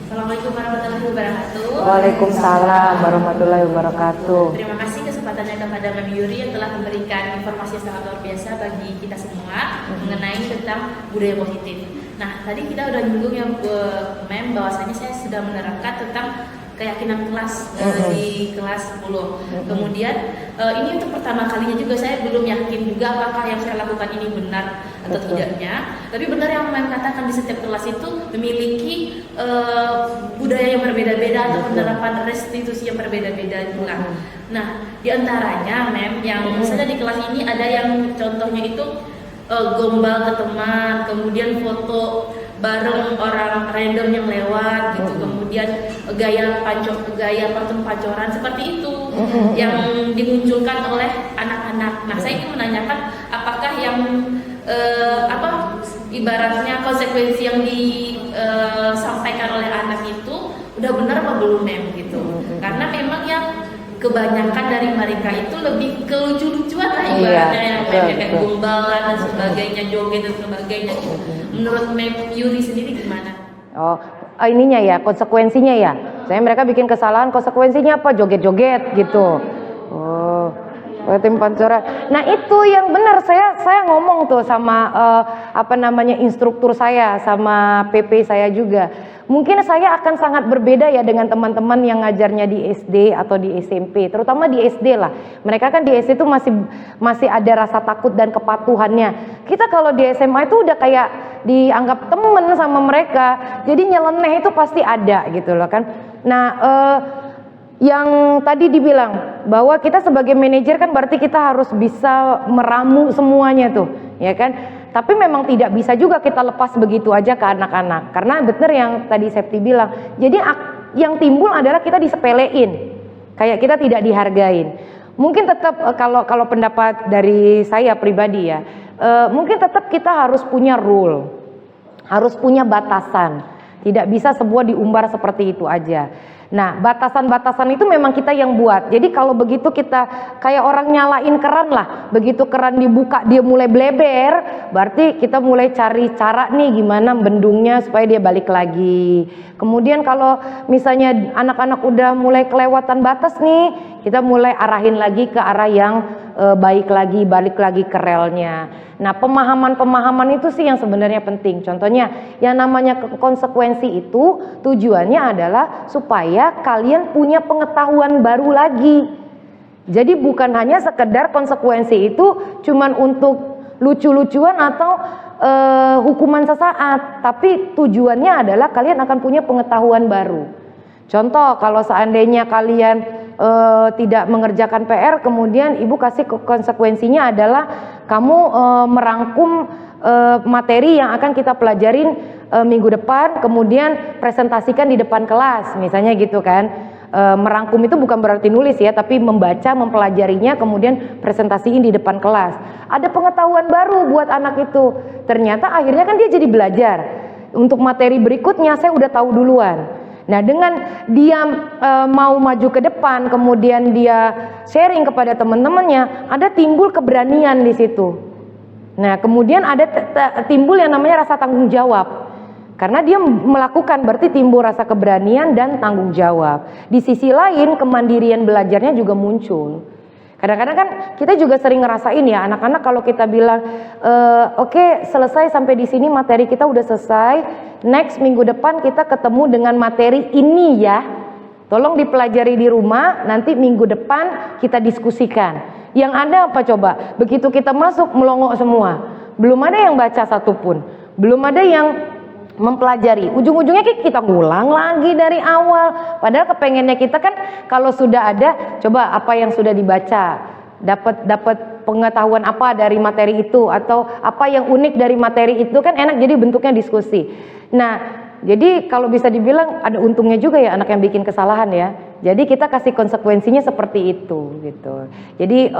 Assalamualaikum warahmatullahi wabarakatuh. Waalaikumsalam warahmatullahi wabarakatuh. Terima kasih kesempatannya kepada Mem Yuri yang telah memberikan informasi yang sangat luar biasa bagi kita semua mengenai tentang budaya positif. Nah tadi kita udah nyinggung ya Mem, bahwasanya saya sudah menerapkan tentang keyakinan kelas di kelas 10. Kemudian ini untuk pertama kalinya juga saya belum yakin juga apakah yang saya lakukan ini benar atau tidaknya. Tapi benar yang Mem katakan, di setiap kelas itu memiliki budaya yang berbeda-beda atau penerapan restitusi yang berbeda-beda juga. Nah, di antaranya Mem yang misalnya di kelas ini ada yang contohnya itu gombal ke teman, kemudian foto bareng orang random yang lewat gitu, kemudian gaya pancong-pancoran seperti itu yang dimunculkan oleh anak-anak. Nah, saya ingin menanyakan apakah yang ibaratnya konsekuensi yang disampaikan oleh anak itu udah benar apa belum Mem gitu. Karena memang yang kebanyakan dari mereka itu lebih ke lucu-lucuan lah ibaratnya, yang kayak gombalan dan sebagainya, joget dan sebagainya. Menurut Mem Yuri sendiri gimana? Ininya ya, konsekuensinya ya. Saya mereka bikin kesalahan, konsekuensinya apa? Joget-joget gitu. Tim pancoran. Nah itu yang benar, saya ngomong tuh sama instruktur saya, sama PP saya juga. Mungkin saya akan sangat berbeda ya dengan teman-teman yang ngajarnya di SD atau di SMP, terutama di SD lah. Mereka kan di SD itu masih ada rasa takut dan kepatuhannya. Kita kalau di SMA itu udah kayak dianggap temen sama mereka, jadi nyeleneh itu pasti ada gitu loh kan. Nah yang tadi dibilang bahwa kita sebagai manajer kan berarti kita harus bisa meramu semuanya tuh, ya kan? Tapi memang tidak bisa juga kita lepas begitu aja ke anak-anak. Karena benar yang tadi Septi bilang. Jadi yang timbul adalah kita disepelein. Kayak kita tidak dihargain. Mungkin tetap kalau pendapat dari saya pribadi ya, mungkin tetap kita harus punya rule. Harus punya batasan. Tidak bisa semua diumbar seperti itu aja. Nah, batasan-batasan itu memang kita yang buat. Jadi kalau begitu kita kayak orang nyalain keran lah. Begitu keran dibuka dia mulai bleber, berarti kita mulai cari cara nih gimana bendungnya supaya dia balik lagi. Kemudian kalau misalnya anak-anak udah mulai kelewatan batas nih, kita mulai arahin lagi ke arah yang baik lagi, balik lagi ke relnya. Nah, pemahaman-pemahaman itu sih yang sebenarnya penting. Contohnya, yang namanya konsekuensi itu tujuannya adalah supaya kalian punya pengetahuan baru lagi. Jadi bukan hanya sekedar konsekuensi itu cuman untuk lucu-lucuan atau hukuman sesaat, tapi tujuannya adalah kalian akan punya pengetahuan baru. Contoh, kalau seandainya kalian tidak mengerjakan PR, kemudian ibu kasih konsekuensinya adalah kamu merangkum materi yang akan kita pelajarin minggu depan, kemudian presentasikan di depan kelas, misalnya gitu kan. Merangkum itu bukan berarti nulis ya, tapi membaca, mempelajarinya, kemudian presentasiin di depan kelas. Ada pengetahuan baru buat anak itu. Ternyata akhirnya kan dia jadi belajar. Untuk materi berikutnya saya udah tahu duluan. Nah, dengan dia mau maju ke depan, kemudian dia sharing kepada teman-temannya, ada timbul keberanian di situ. Nah, kemudian ada timbul yang namanya rasa tanggung jawab. Karena dia melakukan, berarti timbul rasa keberanian dan tanggung jawab. Di sisi lain, kemandirian belajarnya juga muncul. Kadang-kadang kan kita juga sering ngerasain ya, anak-anak kalau kita bilang, oke, selesai sampai di sini materi kita udah selesai. Next minggu depan kita ketemu dengan materi ini ya. Tolong dipelajari di rumah, nanti minggu depan kita diskusikan. Yang ada apa coba? Begitu kita masuk melongo semua. Belum ada yang baca satupun. Belum ada yang mempelajari, ujung-ujungnya kita ngulang lagi dari awal. Padahal kepengennya kita kan kalau sudah ada, coba apa yang sudah dibaca, dapat pengetahuan apa dari materi itu, atau apa yang unik dari materi itu, kan enak, jadi bentuknya diskusi. Nah, jadi kalau bisa dibilang ada untungnya juga ya anak yang bikin kesalahan ya. Jadi kita kasih konsekuensinya seperti itu gitu. Jadi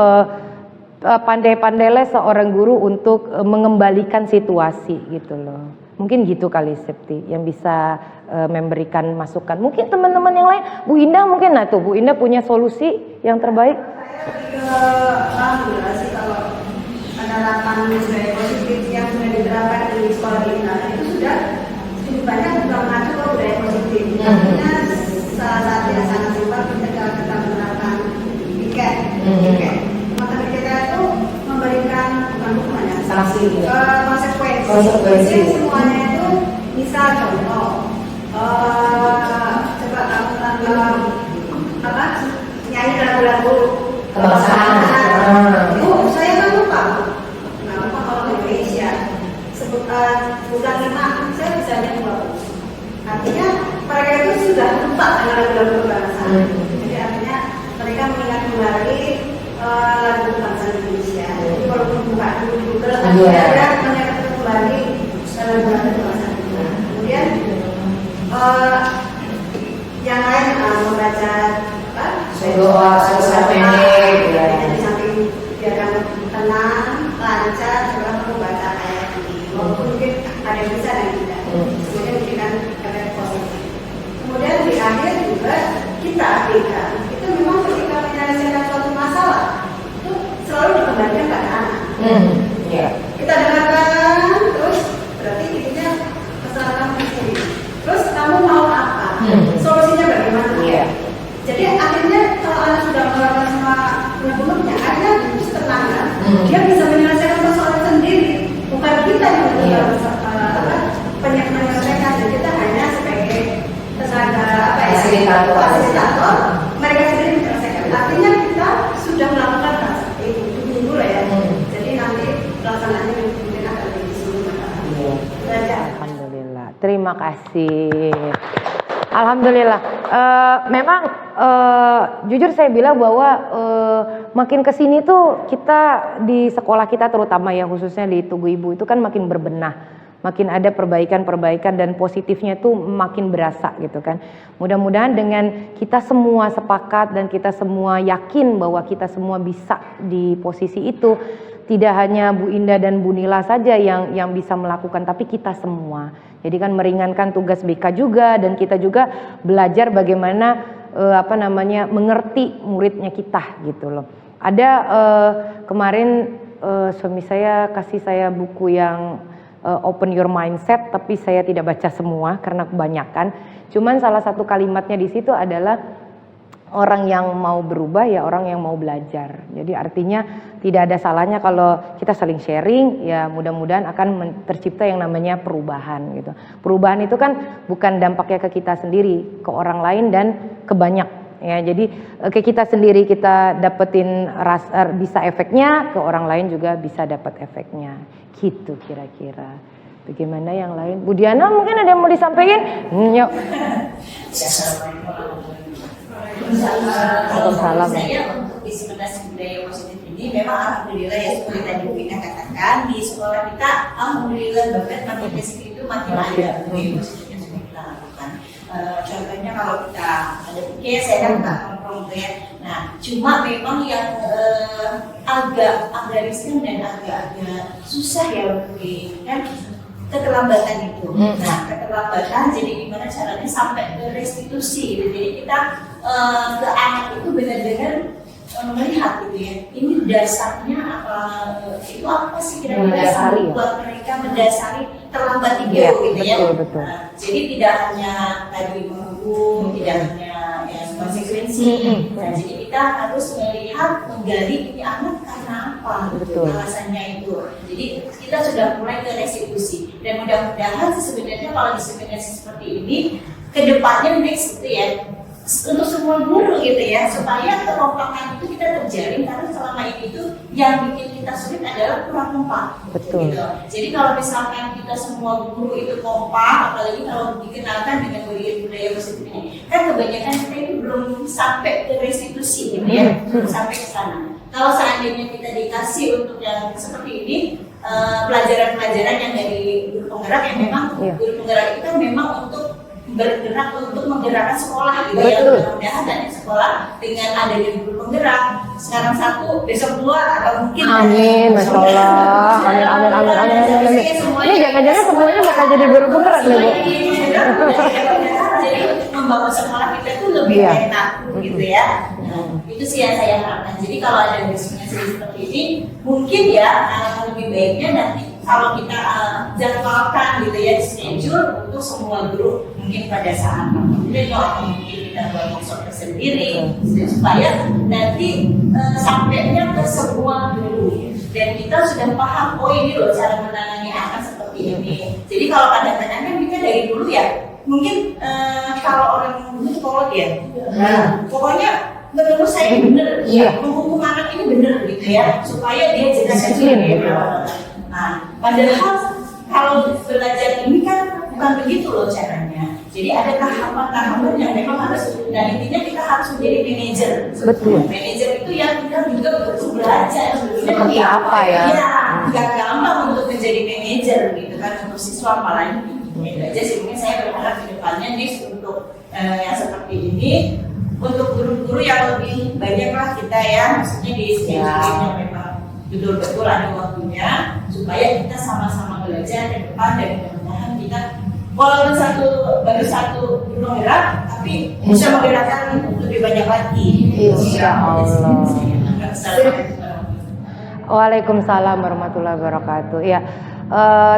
pandai-pandailah seorang guru untuk mengembalikan situasi gitu loh. Mungkin gitu kali Septi yang bisa memberikan masukan. Mungkin teman-teman yang lain, Bu Indah mungkin, nah tuh Bu Indah punya solusi yang terbaik. Alhamdulillah sih kalau penerapan budaya positif yang sudah diterapkan di sekolah kita itu sudah cukup banyak juga mengacu ke budaya positif. Artinya salah satu yang sangat simpel ketika kita menerapkan tiket. Maka kita itu memberikan bukan hukuman ya, konsekuensi. Jadi semuanya itu misal contoh, coba nyanyi lagu-lagu kebangsaan. Saya kan lupa. Kenapa kalau Indonesia sebutan bulan 5 saya bisa nyanyi bagus. Artinya mereka itu sudah lupa dengan lagu-lagu kebangsaan. Jadi artinya mereka mengingat kembali lagu kebangsaan Indonesia. Jadi walaupun buka di Google ada mereka kembali lagu-lagu kebangsaan. Kemudian yang lain membaca doa pendek, di samping biar tenang, lancar, juga membaca ayat ini. Walaupun mungkin ada yang bisa dan tidak. Kemudian memberikan efek positif. Kemudian di akhir juga kita aplikasikan. Itu memang ketika menyelesaikan suatu masalah itu selalu dikembalikan pada anak. Kita dengarkan terus, berarti intinya kesalahan sendiri. Terus kamu mau apa? Solusinya bagaimana? Jadi akhirnya kalau anak sudah melakukan semua bentuknya, akhirnya terus tenang kan? Dia bisa menyelesaikan persoalan sendiri. Bukan kita yang menyelesaikan, jadi kita hanya sebagai tenaga fasilitator. Mereka sendiri menyelesaikan. Artinya kita sudah melakukan hal seperti itu dulu ya. Jadi nanti pelaksanaannya mungkin akan lebih sempurna. Alhamdulillah, terima kasih. Alhamdulillah. Memang jujur saya bilang bahwa makin kesini tuh kita di sekolah kita terutama ya khususnya di Tugu Ibu itu kan makin berbenah, makin ada perbaikan-perbaikan dan positifnya tuh makin berasa gitu kan. Mudah-mudahan dengan kita semua sepakat dan kita semua yakin bahwa kita semua bisa di posisi itu, tidak hanya Bu Indah dan Bu Nila saja yang bisa melakukan, tapi kita semua. Jadi kan meringankan tugas BK juga, dan kita juga belajar bagaimana mengerti muridnya kita gitu loh. Ada kemarin suami saya kasih saya buku yang Open Your Mindset, tapi saya tidak baca semua karena kebanyakan. Cuman salah satu kalimatnya di situ adalah orang yang mau berubah ya orang yang mau belajar. Jadi artinya tidak ada salahnya kalau kita saling sharing, ya mudah-mudahan akan tercipta yang namanya perubahan gitu. Perubahan itu kan bukan dampaknya ke kita sendiri, ke orang lain dan ke banyak ya. Jadi ke kita sendiri kita dapetin bisa efeknya, ke orang lain juga bisa dapat efeknya. Gitu kira-kira. Bagaimana yang lain? Bu Diana mungkin ada yang mau disampaikan? Yuk. Waalaikumsalam. Saya untuk diseminasi budaya positif ini memang alhamdulillah ya seperti tadi Bu Ina katakan di sekolah kita alhamdulillah bahkan makin basic itu makin ada budaya positif yang sudah kita lakukan. Contohnya kalau kita ada pikir saya kan nggak nongkrong ya. Nah cuma memang yang agak riskan dan agak susah ya untuk kan keterlambatan itu. Nah, keterlambatan jadi gimana caranya sampai ke restitusi gitu. Jadi kita ke anak itu benar-benar melihat gitu ya. Ini dasarnya apa? Itu apa sih kira-kira yang membuat mereka mendasari terlambat itu gitu ya. Betul. Nah, jadi tidak hanya tadi menghukum, tidak hanya yang konsekuensi. Nah, jadi kita harus melihat, menggali ini anak karena apa? Betul. Alasannya itu. Jadi kita sudah mulai ke restitusi dan mudah-mudahan sebenarnya kalau diseminasi seperti ini kedepannya next gitu ya untuk semua guru gitu ya supaya kekompakan itu kita terjalin karena selama ini itu yang bikin kita sulit adalah kurang kompak. Betul. Gitu. Jadi kalau misalkan kita semua guru itu kompak, apalagi kalau dikenalkan dengan budaya positif ini, kan kebanyakan kita ini belum sampai ke restitusi gitu ya, belum sampai ke sana. Kalau seandainya kita dikasih untuk yang seperti ini, pelajaran-pelajaran yang dari guru penggerak yang memang guru penggerak itu kan memang untuk bergerak untuk menggerakkan sekolah gitu ya. Mudah-mudahan dari sekolah dengan adanya guru penggerak sekarang satu, besok dua atau mungkin amin, masya Allah, amin. Ini jangan-jangan semuanya bakal jadi guru penggerak nih Bu. Jadi membangun sekolah kita tuh lebih enak gitu ya. Nah, itu sih yang saya harapkan. Jadi kalau ada diskusi seperti ini, mungkin ya lebih baiknya nanti kalau kita jadwalkan gitu ya, schedule untuk semua guru mungkin pada saat itu atau mungkin kita buat workshop tersendiri supaya nanti sampainya ke semua guru dan kita sudah paham oh ini loh cara menangani akan seperti ini. Jadi kalau kadang-kadang kita dari dulu ya mungkin kalau orang dulu kolot ya, nah pokoknya menurut saya benar ya menghukum anak ini benar gitu ya supaya dia jelas disiplin. Nah, padahal kalau belajar ini kan bukan begitu loh caranya. Jadi ada tahapan-tahapan yang memang harus, dan intinya kita harus menjadi manajer. Betul. Manajer itu yang kita juga betul belajar. Seperti apa ya? Iya, nggak gampang untuk menjadi manajer gitu kan untuk siswa apalagi. Aja sih mungkin saya berharap ke depannya nih untuk yang seperti ini untuk guru-guru yang lebih banyak lah kita ya, maksudnya di schedule yang memang betul-betul ada waktunya supaya kita sama-sama belajar ke depan dan mudah-mudahan kita walaupun baru satu penggerak tapi bisa menggerakkan lebih banyak lagi. Insya Allah. Assalamualaikum. Waalaikumsalam warahmatullahi wabarakatuh. Ya,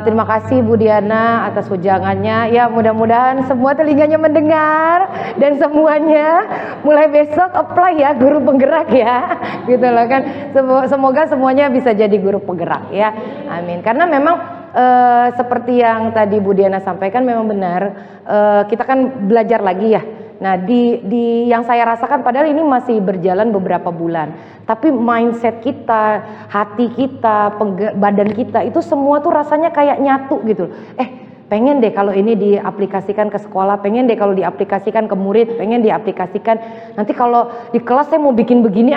terima kasih Bu Diana atas wejangannya. Ya, mudah-mudahan semua telinganya mendengar dan semuanya mulai besok apply ya guru penggerak ya, gitu loh kan. Semoga semuanya bisa jadi guru penggerak ya. Amin. Karena memang seperti yang tadi Bu Diana sampaikan memang benar, kita kan belajar lagi ya. Nah di yang saya rasakan padahal ini masih berjalan beberapa bulan, tapi mindset kita, hati kita, badan kita itu semua tuh rasanya kayak nyatu gitu. Pengen deh kalau ini diaplikasikan ke sekolah, pengen deh kalau diaplikasikan ke murid, pengen diaplikasikan nanti kalau di kelas saya mau bikin begini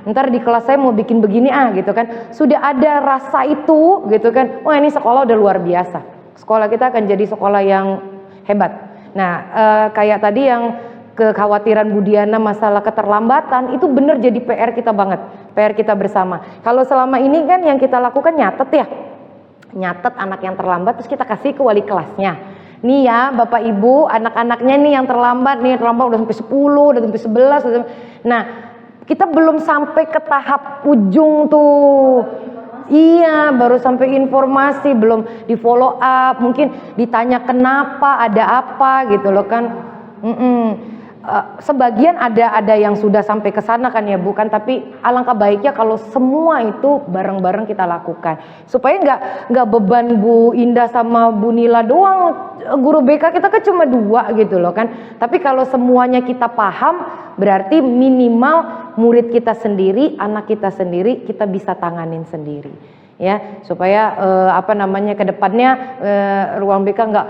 ntar di kelas saya mau bikin begini gitu kan. Sudah ada rasa itu gitu kan. Wah ini sekolah udah luar biasa. Sekolah kita akan jadi sekolah yang hebat. Nah kayak tadi yang kekhawatiran Bu Diana masalah keterlambatan itu benar jadi PR kita banget, PR kita bersama. Kalau selama ini kan yang kita lakukan nyatet ya, nyatet anak yang terlambat terus kita kasih ke wali kelasnya. Nih ya Bapak Ibu anak-anaknya nih yang terlambat udah sampai 10, udah sampai 11. Nah kita belum sampai ke tahap ujung tuh. Iya, baru sampai informasi, belum di follow up, mungkin ditanya kenapa, ada apa gitu loh kan. sebagian ada yang sudah sampai ke sana kan ya Bu kan, tapi alangkah baiknya kalau semua itu bareng-bareng kita lakukan supaya nggak beban Bu Indah sama Bu Nila doang, guru BK kita kan cuma 2 gitu loh kan. Tapi kalau semuanya kita paham berarti minimal murid kita sendiri, anak kita sendiri kita bisa tanganin sendiri ya, supaya ke depannya ruang BK nggak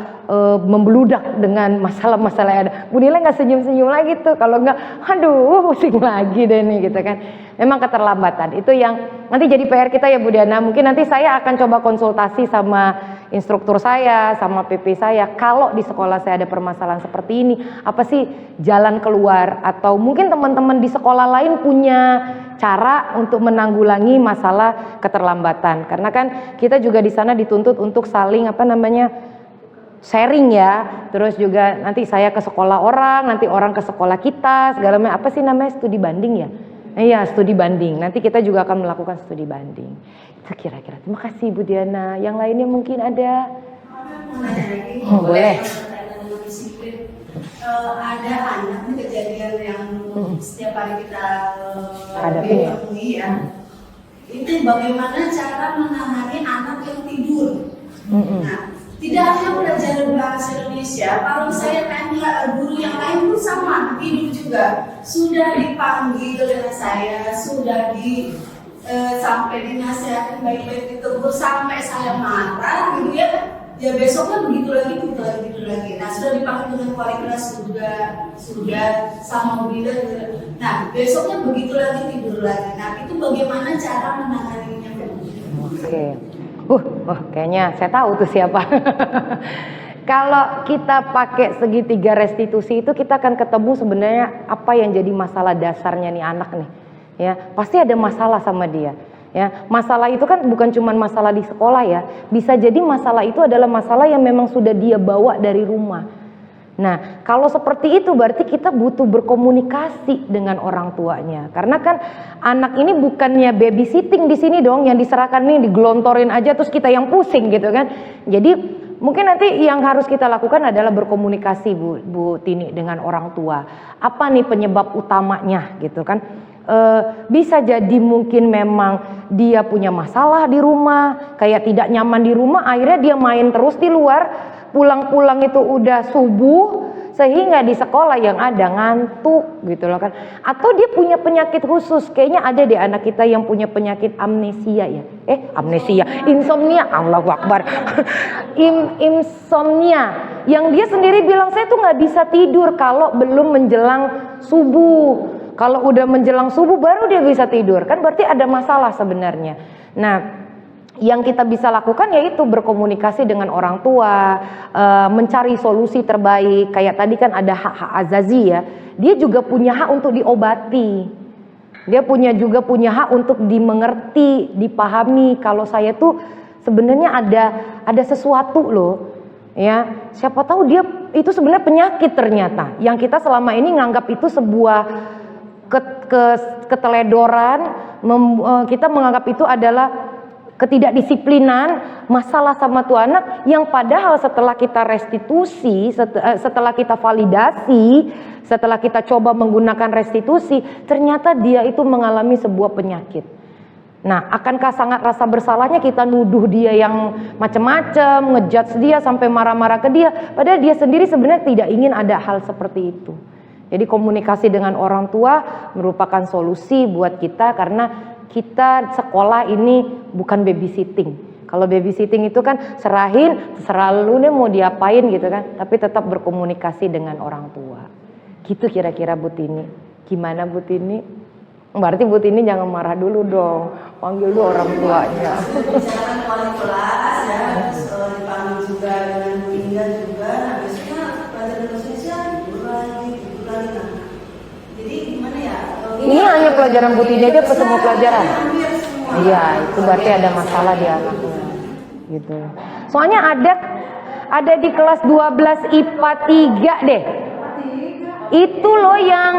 membeludak dengan masalah-masalah yang ada. Bu Nila nggak senyum-senyum lagi tuh, kalau nggak aduh pusing lagi deh nih gitu kan. Memang keterlambatan itu yang nanti jadi PR kita ya Bu Diana. Mungkin nanti saya akan coba konsultasi sama instruktur saya, sama PP saya, kalau di sekolah saya ada permasalahan seperti ini, apa sih jalan keluar, atau mungkin teman-teman di sekolah lain punya cara untuk menanggulangi masalah keterlambatan. Karena kan kita juga di sana dituntut untuk saling sharing ya. Terus juga nanti saya ke sekolah orang, nanti orang ke sekolah kita, segala macam. Apa sih namanya, studi banding ya? Iya, studi banding. Nanti kita juga akan melakukan studi banding. Itu kira-kira. Terima kasih Bu Diana. Yang lainnya mungkin ada? Boleh. Ada anak nih kejadian yang setiap hari kita Hadapi ya. temui ya. Itu bagaimana cara menangani anak yang tidur. Nah, tidak hanya belajar bahasa Indonesia, kalau saya tanya guru yang lain pun sama, tidur juga. Sudah dipanggil dengan saya, sudah sampai dinasihatin baik-baik, ditegur sampai saya marah gitu ya. Ya besoknya begitu lagi. Nah, sudah dipanggil dengan wali kelas sudah sama Bila. Nah, besoknya begitu lagi, tidur lagi. Nah, itu bagaimana cara menanganinya? Oke. Kayaknya saya tahu tuh siapa. Kalau kita pakai segitiga restitusi itu, kita akan ketemu sebenarnya apa yang jadi masalah dasarnya nih anak nih. Ya, pasti ada masalah sama dia. Ya, masalah itu kan bukan cuma masalah di sekolah ya. Bisa jadi masalah itu adalah masalah yang memang sudah dia bawa dari rumah. Nah, kalau seperti itu berarti kita butuh berkomunikasi dengan orang tuanya. Karena kan anak ini bukannya babysitting di sini dong, yang diserahkan nih digelontorin aja terus kita yang pusing gitu kan. Jadi mungkin nanti yang harus kita lakukan adalah berkomunikasi Bu Tini dengan orang tua. Apa nih penyebab utamanya gitu kan? Bisa jadi mungkin memang dia punya masalah di rumah, kayak tidak nyaman di rumah, akhirnya dia main terus di luar, pulang-pulang itu udah subuh, sehingga di sekolah yang ada ngantuk gitu loh kan. Atau dia punya penyakit khusus, kayaknya ada di anak kita yang punya penyakit amnesia ya. Insomnia, Allahu Akbar. Insomnia, yang dia sendiri bilang saya tuh nggak bisa tidur kalau belum menjelang subuh. Kalau udah menjelang subuh baru dia bisa tidur, kan berarti ada masalah sebenarnya. Nah, yang kita bisa lakukan yaitu berkomunikasi dengan orang tua, mencari solusi terbaik. Kayak tadi kan ada hak-hak azazi ya, dia juga punya hak untuk diobati. Dia juga punya hak untuk dimengerti, dipahami. Kalau saya tuh sebenarnya ada sesuatu loh, ya. Siapa tahu dia itu sebenarnya penyakit ternyata. Yang kita selama ini nganggap itu sebuah keteledoran, kita menganggap itu adalah ketidakdisiplinan, masalah sama tuh anak, yang padahal setelah kita restitusi, setelah kita validasi, setelah kita coba menggunakan restitusi, ternyata dia itu mengalami sebuah penyakit. Nah, akankah sangat rasa bersalahnya kita nuduh dia yang macam-macam, ngejudge dia sampai marah-marah ke dia, padahal dia sendiri sebenarnya tidak ingin ada hal seperti itu. Jadi komunikasi dengan orang tua merupakan solusi buat kita, karena kita sekolah ini bukan babysitting. Kalau babysitting itu kan terserah lu nih mau diapain gitu kan, tapi tetap berkomunikasi dengan orang tua. Gitu kira-kira Bu Tini. Gimana Bu Tini? Berarti Bu Tini jangan marah dulu dong, panggil dulu orang tuanya. Bicara wali kelas ya, dipanggil juga dengan Bu Indah juga, habisnya pelajaran Indonesia lagi. Jadi gimana ya? Ini hanya pelajaran Bu Tini aja atau semua pelajaran? Iya, itu berarti ada masalah di anaknya. Gitu. Soalnya ada di kelas 12 IPA 3 deh. Itu loh yang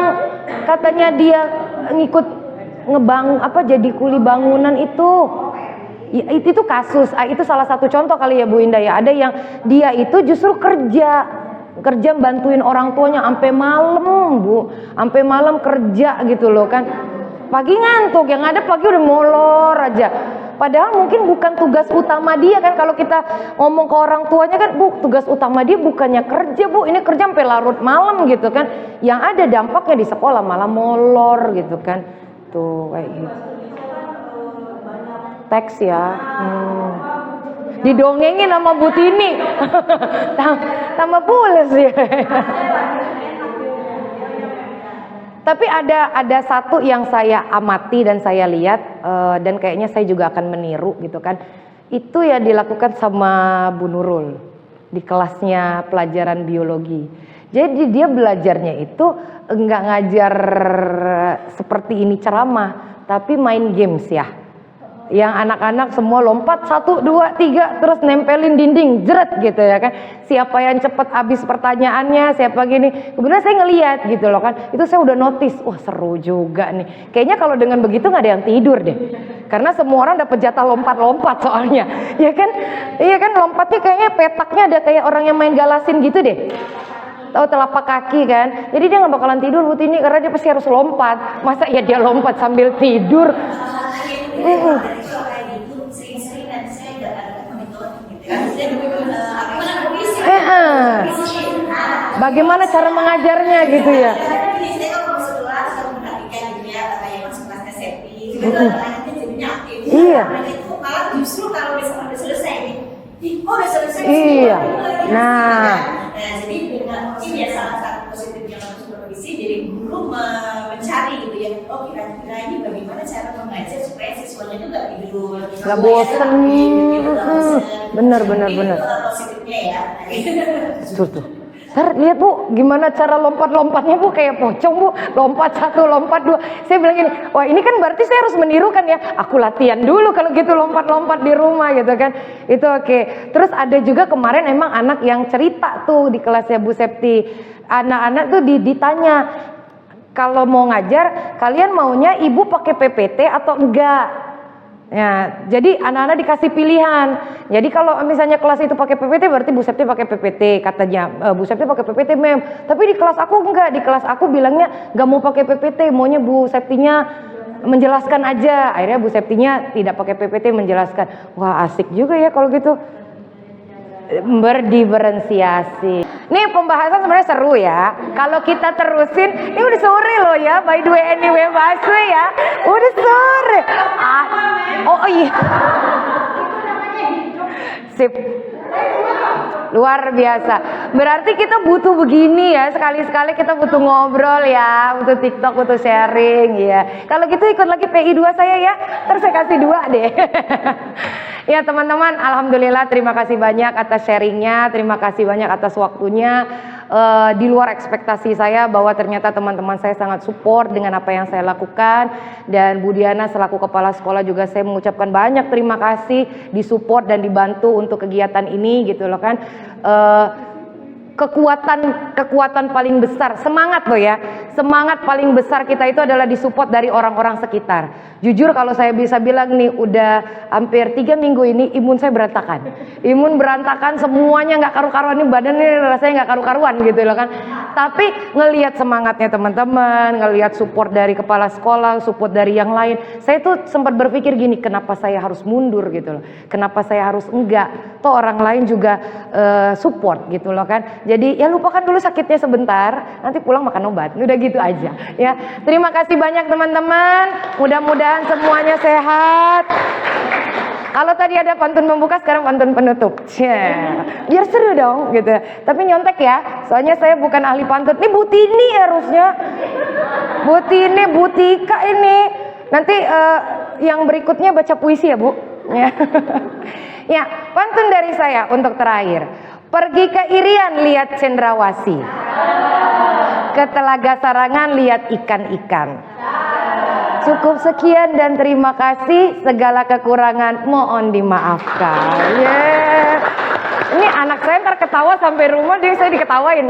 katanya dia ngikut jadi kuli bangunan itu. Ya, itu kasus. Itu salah satu contoh kali ya Bu Indah ya. Ada yang dia itu justru kerja kerja bantuin orang tuanya sampai malam Bu, sampai malam kerja gitu loh kan. Pagi ngantuk, yang ada pagi udah molor aja. Padahal mungkin bukan tugas utama dia kan, kalau kita ngomong ke orang tuanya kan, Bu, tugas utama dia bukannya kerja Bu, ini kerja sampai larut malam gitu kan. Yang ada dampaknya di sekolah malah molor gitu kan. Tuh kayak gitu. Teks ya. Didongengin sama Bu Tini. Tambah pules ya. Tapi ada satu yang saya amati dan saya lihat dan kayaknya saya juga akan meniru gitu kan. Itu ya dilakukan sama Bu Nurul di kelasnya pelajaran biologi. Jadi dia belajarnya itu enggak ngajar seperti ini ceramah, tapi main games ya. Yang anak-anak semua lompat 1, 2, 3 terus nempelin dinding jeret gitu ya kan. Siapa yang cepet habis pertanyaannya, siapa gini. Kemudian saya ngeliat gitu loh kan. Itu saya udah notice, wah seru juga nih. Kayaknya kalau dengan begitu nggak ada yang tidur deh. Karena semua orang dapat jatah lompat-lompat soalnya. Ya kan? Iya kan, lompatnya kayaknya petaknya ada kayak orang yang main galasin gitu deh. Tahu telapak kaki kan. Jadi dia nggak bakalan tidur Bu Tini karena dia pasti harus lompat. Masa ya dia lompat sambil tidur? Bagaimana cara mengajarnya gitu ya? Iya. Justru kalau udah selesai, udah selesai. Iya. Nah, jadi mungkin ya salah satu positifnya kalau supervisi, jadi guru mencari gitu ya. Oh kira-kira ini bagaimana cara mengajar supaya siswanya itu nggak tidur, nggak bosen. Bener. Positifnya ya. Tuh. Ntar lihat Bu, gimana cara lompat-lompatnya Bu, kayak pocong Bu, lompat 1, lompat 2. Saya bilang gini, wah ini kan berarti saya harus menirukan ya. Aku latihan dulu kalau gitu lompat-lompat di rumah gitu kan. Itu oke. Terus ada juga kemarin emang anak yang cerita tuh di kelasnya Bu Septi. Anak-anak tuh ditanya, kalau mau ngajar kalian maunya ibu pakai PPT atau enggak? Ya, jadi anak-anak dikasih pilihan. Jadi kalau misalnya kelas itu pakai PPT berarti Bu Septi pakai PPT katanya. Bu Septi pakai PPT mem. Tapi di kelas aku enggak. Di kelas aku bilangnya enggak mau pakai PPT, maunya Bu Septinya menjelaskan aja. Akhirnya Bu Septinya tidak pakai PPT menjelaskan. Wah asik juga ya kalau gitu. Berdiferensiasi. Nih pembahasan sebenarnya seru ya. Kalau kita terusin, ini udah sore loh ya. By the way anyway Baswe ya. Udah sore. Oh iya. Sip. Luar biasa. Berarti kita butuh begini ya. Sekali-sekali kita butuh ngobrol ya. Butuh TikTok, butuh sharing ya. Kalau gitu ikut lagi PI 2 saya ya. Terus saya kasih 2 deh. Ya teman-teman, alhamdulillah terima kasih banyak atas sharingnya, terima kasih banyak atas waktunya. Di luar ekspektasi saya bahwa ternyata teman-teman saya sangat support dengan apa yang saya lakukan. Dan Bu Diana selaku kepala sekolah juga saya mengucapkan banyak terima kasih, disupport dan dibantu untuk kegiatan ini gitu loh kan. Kekuatan paling besar, semangat loh ya, semangat paling besar kita itu adalah disupport dari orang-orang sekitar. Jujur kalau saya bisa bilang nih, udah hampir 3 minggu ini imun saya berantakan. Imun berantakan, semuanya nggak karu-karuan, ini badannya rasanya nggak karu-karuan gitu loh kan. Tapi ngelihat semangatnya teman-teman, ngelihat support dari kepala sekolah, support dari yang lain, saya tuh sempat berpikir gini, kenapa saya harus mundur gitu loh, kenapa saya harus enggak, toh orang lain juga support gitu loh kan. Jadi ya lupakan dulu sakitnya sebentar, nanti pulang makan obat, udah gitu aja ya. Terima kasih banyak teman-teman, mudah-mudahan semuanya sehat. Kalau tadi ada pantun membuka, sekarang pantun penutup. Biar seru dong gitu. Tapi nyontek ya, soalnya saya bukan ahli pantun. Ini Bu Tini harusnya, Bu Tini, Bu Tika ini. Nanti yang berikutnya baca puisi ya Bu. Ya, pantun dari saya untuk terakhir. Pergi ke Irian lihat cendrawasih, ke Telaga Sarangan lihat ikan-ikan. Cukup sekian dan terima kasih. Segala kekurangan mohon dimaafkan. Ini anak saya ntar ketawa sampai rumah dia saya diketawain.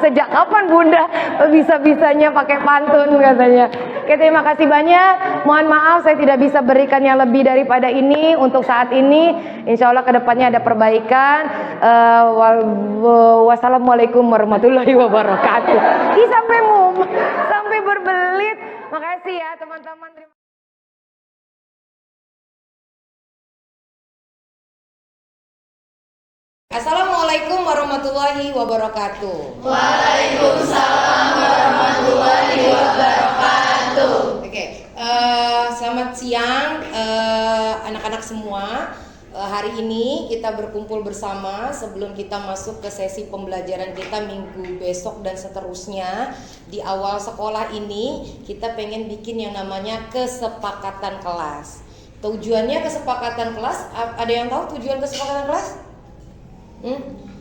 Sejak kapan Bunda bisa-bisanya pakai pantun katanya. Oke, terima kasih banyak. Mohon maaf saya tidak bisa berikan yang lebih daripada ini untuk saat ini. Insya Allah kedepannya ada perbaikan. Wassalamualaikum warahmatullahi wabarakatuh. Ih, sampai berbelit. Makasih ya teman-teman. Assalamualaikum warahmatullahi wabarakatuh. Waalaikumsalam warahmatullahi wabarakatuh. Oke, selamat siang anak-anak semua. Hari ini kita berkumpul bersama sebelum kita masuk ke sesi pembelajaran kita minggu besok dan seterusnya. Di awal sekolah ini kita pengen bikin yang namanya kesepakatan kelas. Tujuannya kesepakatan kelas, ada yang tahu tujuan kesepakatan kelas?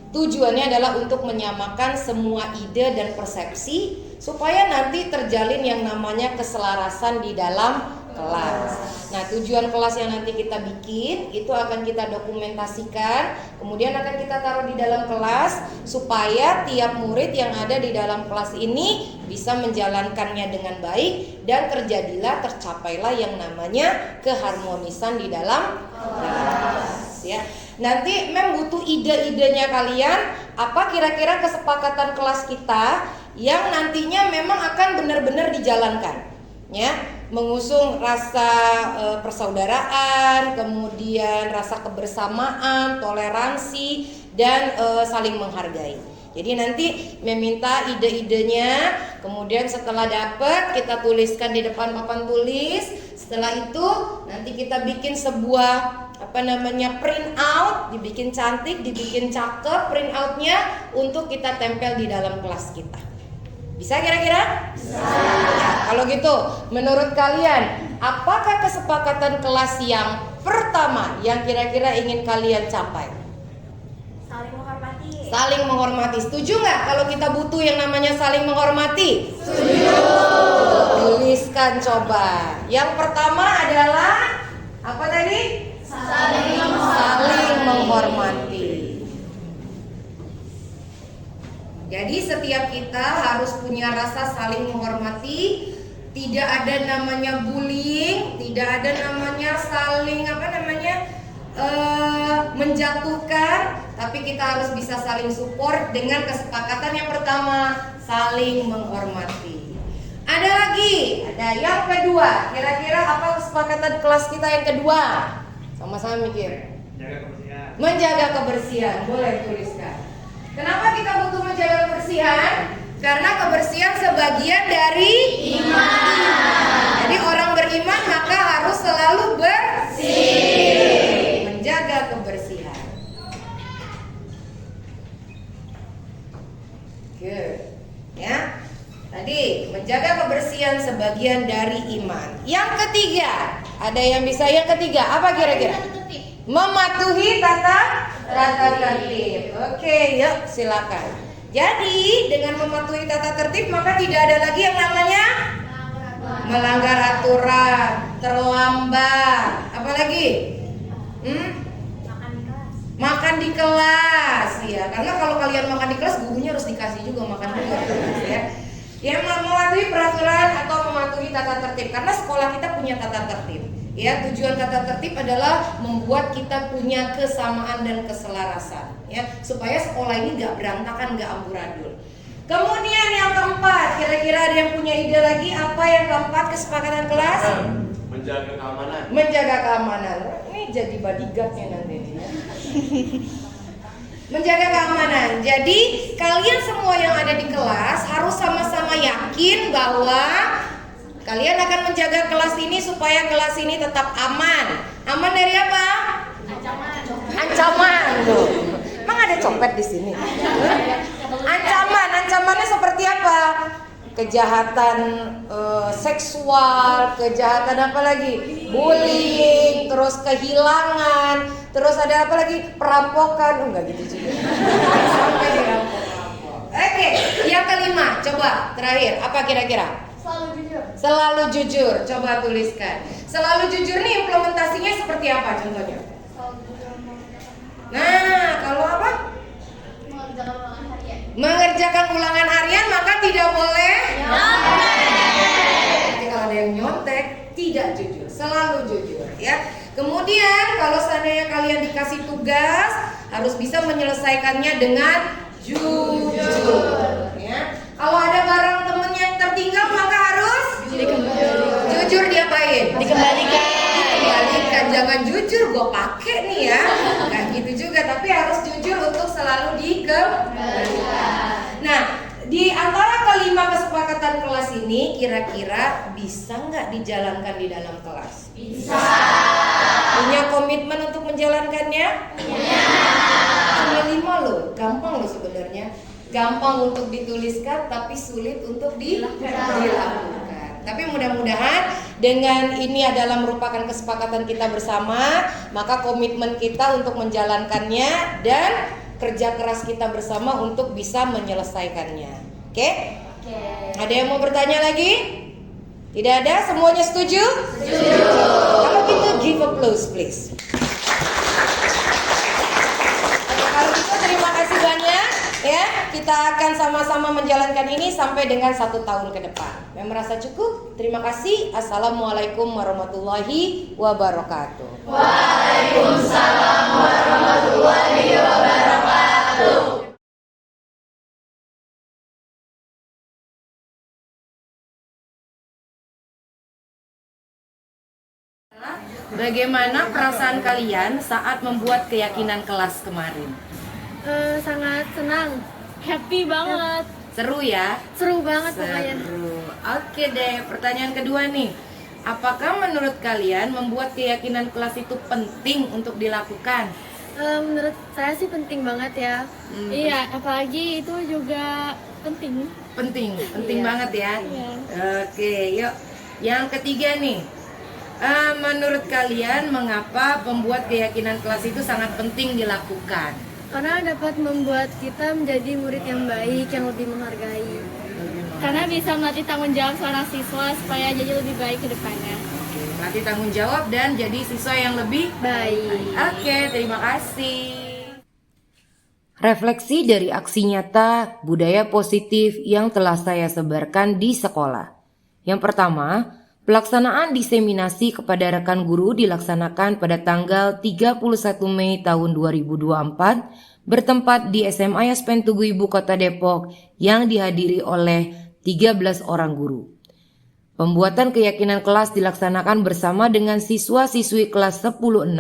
Tujuannya adalah untuk menyamakan semua ide dan persepsi supaya nanti terjalin yang namanya keselarasan di dalam kelas. Nah, tujuan kelas yang nanti kita bikin itu akan kita dokumentasikan, kemudian akan kita taruh di dalam kelas supaya tiap murid yang ada di dalam kelas ini bisa menjalankannya dengan baik dan tercapailah yang namanya keharmonisan di dalam kelas ya. Nanti Mem butuh ide-idenya kalian, apa kira-kira kesepakatan kelas kita yang nantinya memang akan benar-benar dijalankan ya, mengusung rasa persaudaraan, kemudian rasa kebersamaan, toleransi dan saling menghargai. Jadi nanti meminta ide-idenya, kemudian setelah dapat kita tuliskan di depan papan tulis. Setelah itu nanti kita bikin sebuah print out, dibikin cantik, dibikin cakep print outnya untuk kita tempel di dalam kelas kita. Bisa kira-kira? Bisa. Nah, kalau gitu, menurut kalian apakah kesepakatan kelas yang pertama yang kira-kira ingin kalian capai? Saling menghormati. Saling menghormati. Setuju nggak kalau kita butuh yang namanya saling menghormati? Setuju. Tuliskan coba. Yang pertama adalah apa tadi? Saling menghormati. Jadi setiap kita harus punya rasa saling menghormati. Tidak ada namanya bullying, tidak ada namanya saling menjatuhkan, tapi kita harus bisa saling support dengan kesepakatan yang pertama, saling menghormati. Ada lagi, ada yang kedua. Kira-kira apa kesepakatan kelas kita yang kedua? Sama-sama mikir. Menjaga kebersihan. Boleh tuliskan. Kenapa kita butuh menjaga kebersihan? Karena kebersihan sebagian dari iman. Jadi orang beriman maka harus selalu bersih. Menjaga kebersihan. Good. Ya. Tadi menjaga kebersihan sebagian dari iman. Yang ketiga, ada yang bisa yang ketiga apa kira-kira? Mematuhi tata tertib. Oke, yuk silakan. Jadi dengan mematuhi tata tertib maka tidak ada lagi yang namanya melanggar aturan, terlambat, apa lagi? Makan di kelas, ya. Karena kalau kalian makan di kelas, gurunya harus dikasih juga makan di kelas, ya. Yang mematuhi peraturan atau mematuhi tata tertib, karena sekolah kita punya tata tertib. Ya, tujuan tata tertib adalah membuat kita punya kesamaan dan keselarasan, ya, supaya sekolah ini nggak berantakan, nggak amburadul. Kemudian yang keempat, kira-kira ada yang punya ide lagi? Apa yang keempat kesepakatan kelas? Menjaga keamanan. Menjaga keamanan. Ini jadi bodyguardnya nanti nih, ya. Menjaga keamanan. Jadi kalian semua yang ada di kelas harus sama-sama yakin bahwa kalian akan menjaga kelas ini supaya kelas ini tetap aman. Aman dari apa? Ancaman. Tuh. Emang ada copet di sini? Ancamannya seperti apa? Kejahatan seksual, kejahatan apa lagi? Bullying, terus kehilangan, terus ada apa lagi? Perampokan. Enggak gitu juga. Sampai dirampok-rampok. Oke, yang kelima, coba terakhir apa kira-kira? Selalu jujur. Coba tuliskan. Selalu jujur nih implementasinya seperti apa contohnya? Nah, kalau apa? Mengerjakan ulangan harian maka tidak boleh nyontek. Jadi kalau ada yang nyontek, tidak jujur, selalu jujur ya. Kemudian kalau seandainya kalian dikasih tugas, harus bisa menyelesaikannya dengan jujur ya. Kalau ada barang temen yang tertinggal maka harus jujur diapain? Dikembalikan. Jangan jujur gue pakai nih ya, nggak gitu juga, tapi harus jujur untuk selalu dikembalikan. Nah, di antara kelima kesepakatan kelas ini kira-kira bisa nggak dijalankan di dalam kelas? Bisa. Punya komitmen untuk menjalankannya? Punya. Cuma 5 loh, gampang loh sebenarnya. Gampang untuk dituliskan tapi sulit untuk dilakukan. Tapi mudah-mudahan dengan ini adalah merupakan kesepakatan kita bersama, maka komitmen kita untuk menjalankannya dan kerja keras kita bersama untuk bisa menyelesaikannya. Oke? Ada yang mau bertanya lagi? Tidak ada? Semuanya setuju? Setuju. Kalau gitu give applause please. Kalau gitu terima kasih banyak ya. Kita akan sama-sama menjalankan ini sampai dengan 1 tahun ke depan. Yang merasa cukup? Terima kasih. Assalamualaikum warahmatullahi wabarakatuh. Waalaikumsalam warahmatullahi wabarakatuh. Bagaimana perasaan kalian saat membuat keyakinan kelas kemarin? Sangat senang, happy banget, Seru ya? seru banget pokoknya. Seru. Oke deh, pertanyaan kedua nih. Apakah menurut kalian membuat keyakinan kelas itu penting untuk dilakukan? Menurut saya sih penting banget ya. Iya, apalagi itu juga penting. Penting Iya. banget ya. Iya. Oke, yuk. Yang ketiga nih. Menurut kalian mengapa pembuat keyakinan kelas itu sangat penting dilakukan? Karena dapat membuat kita menjadi murid yang baik, yang lebih menghargai. Karena bisa melatih tanggung jawab seorang siswa supaya jadi lebih baik ke depannya. Oke, melatih tanggung jawab dan jadi siswa yang lebih Baik. Oke, terima kasih. Refleksi dari aksi nyata budaya positif yang telah saya sebarkan di sekolah. Yang pertama, pelaksanaan diseminasi kepada rekan guru dilaksanakan pada tanggal 31 Mei tahun 2024 bertempat di SMA Yaspen Tugu Ibu Kota Depok yang dihadiri oleh 13 orang guru. Pembuatan keyakinan kelas dilaksanakan bersama dengan siswa-siswi kelas 10-6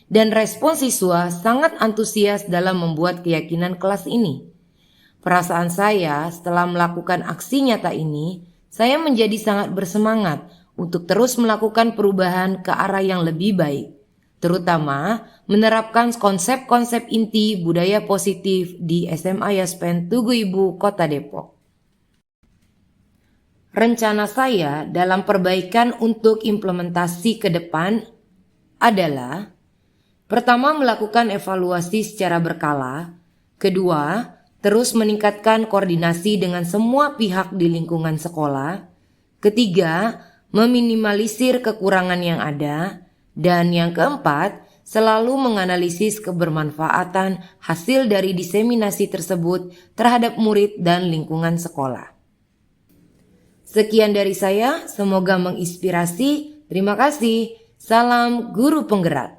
dan respon siswa sangat antusias dalam membuat keyakinan kelas ini. Perasaan saya setelah melakukan aksi nyata ini, saya menjadi sangat bersemangat untuk terus melakukan perubahan ke arah yang lebih baik, terutama menerapkan konsep-konsep inti budaya positif di SMA Yaspen Tugu Ibu Kota Depok. Rencana saya dalam perbaikan untuk implementasi ke depan adalah: pertama, melakukan evaluasi secara berkala. Kedua, terus meningkatkan koordinasi dengan semua pihak di lingkungan sekolah. Ketiga, meminimalisir kekurangan yang ada. Dan yang keempat, selalu menganalisis kebermanfaatan hasil dari diseminasi tersebut terhadap murid dan lingkungan sekolah. Sekian dari saya, semoga menginspirasi. Terima kasih. Salam guru penggerak.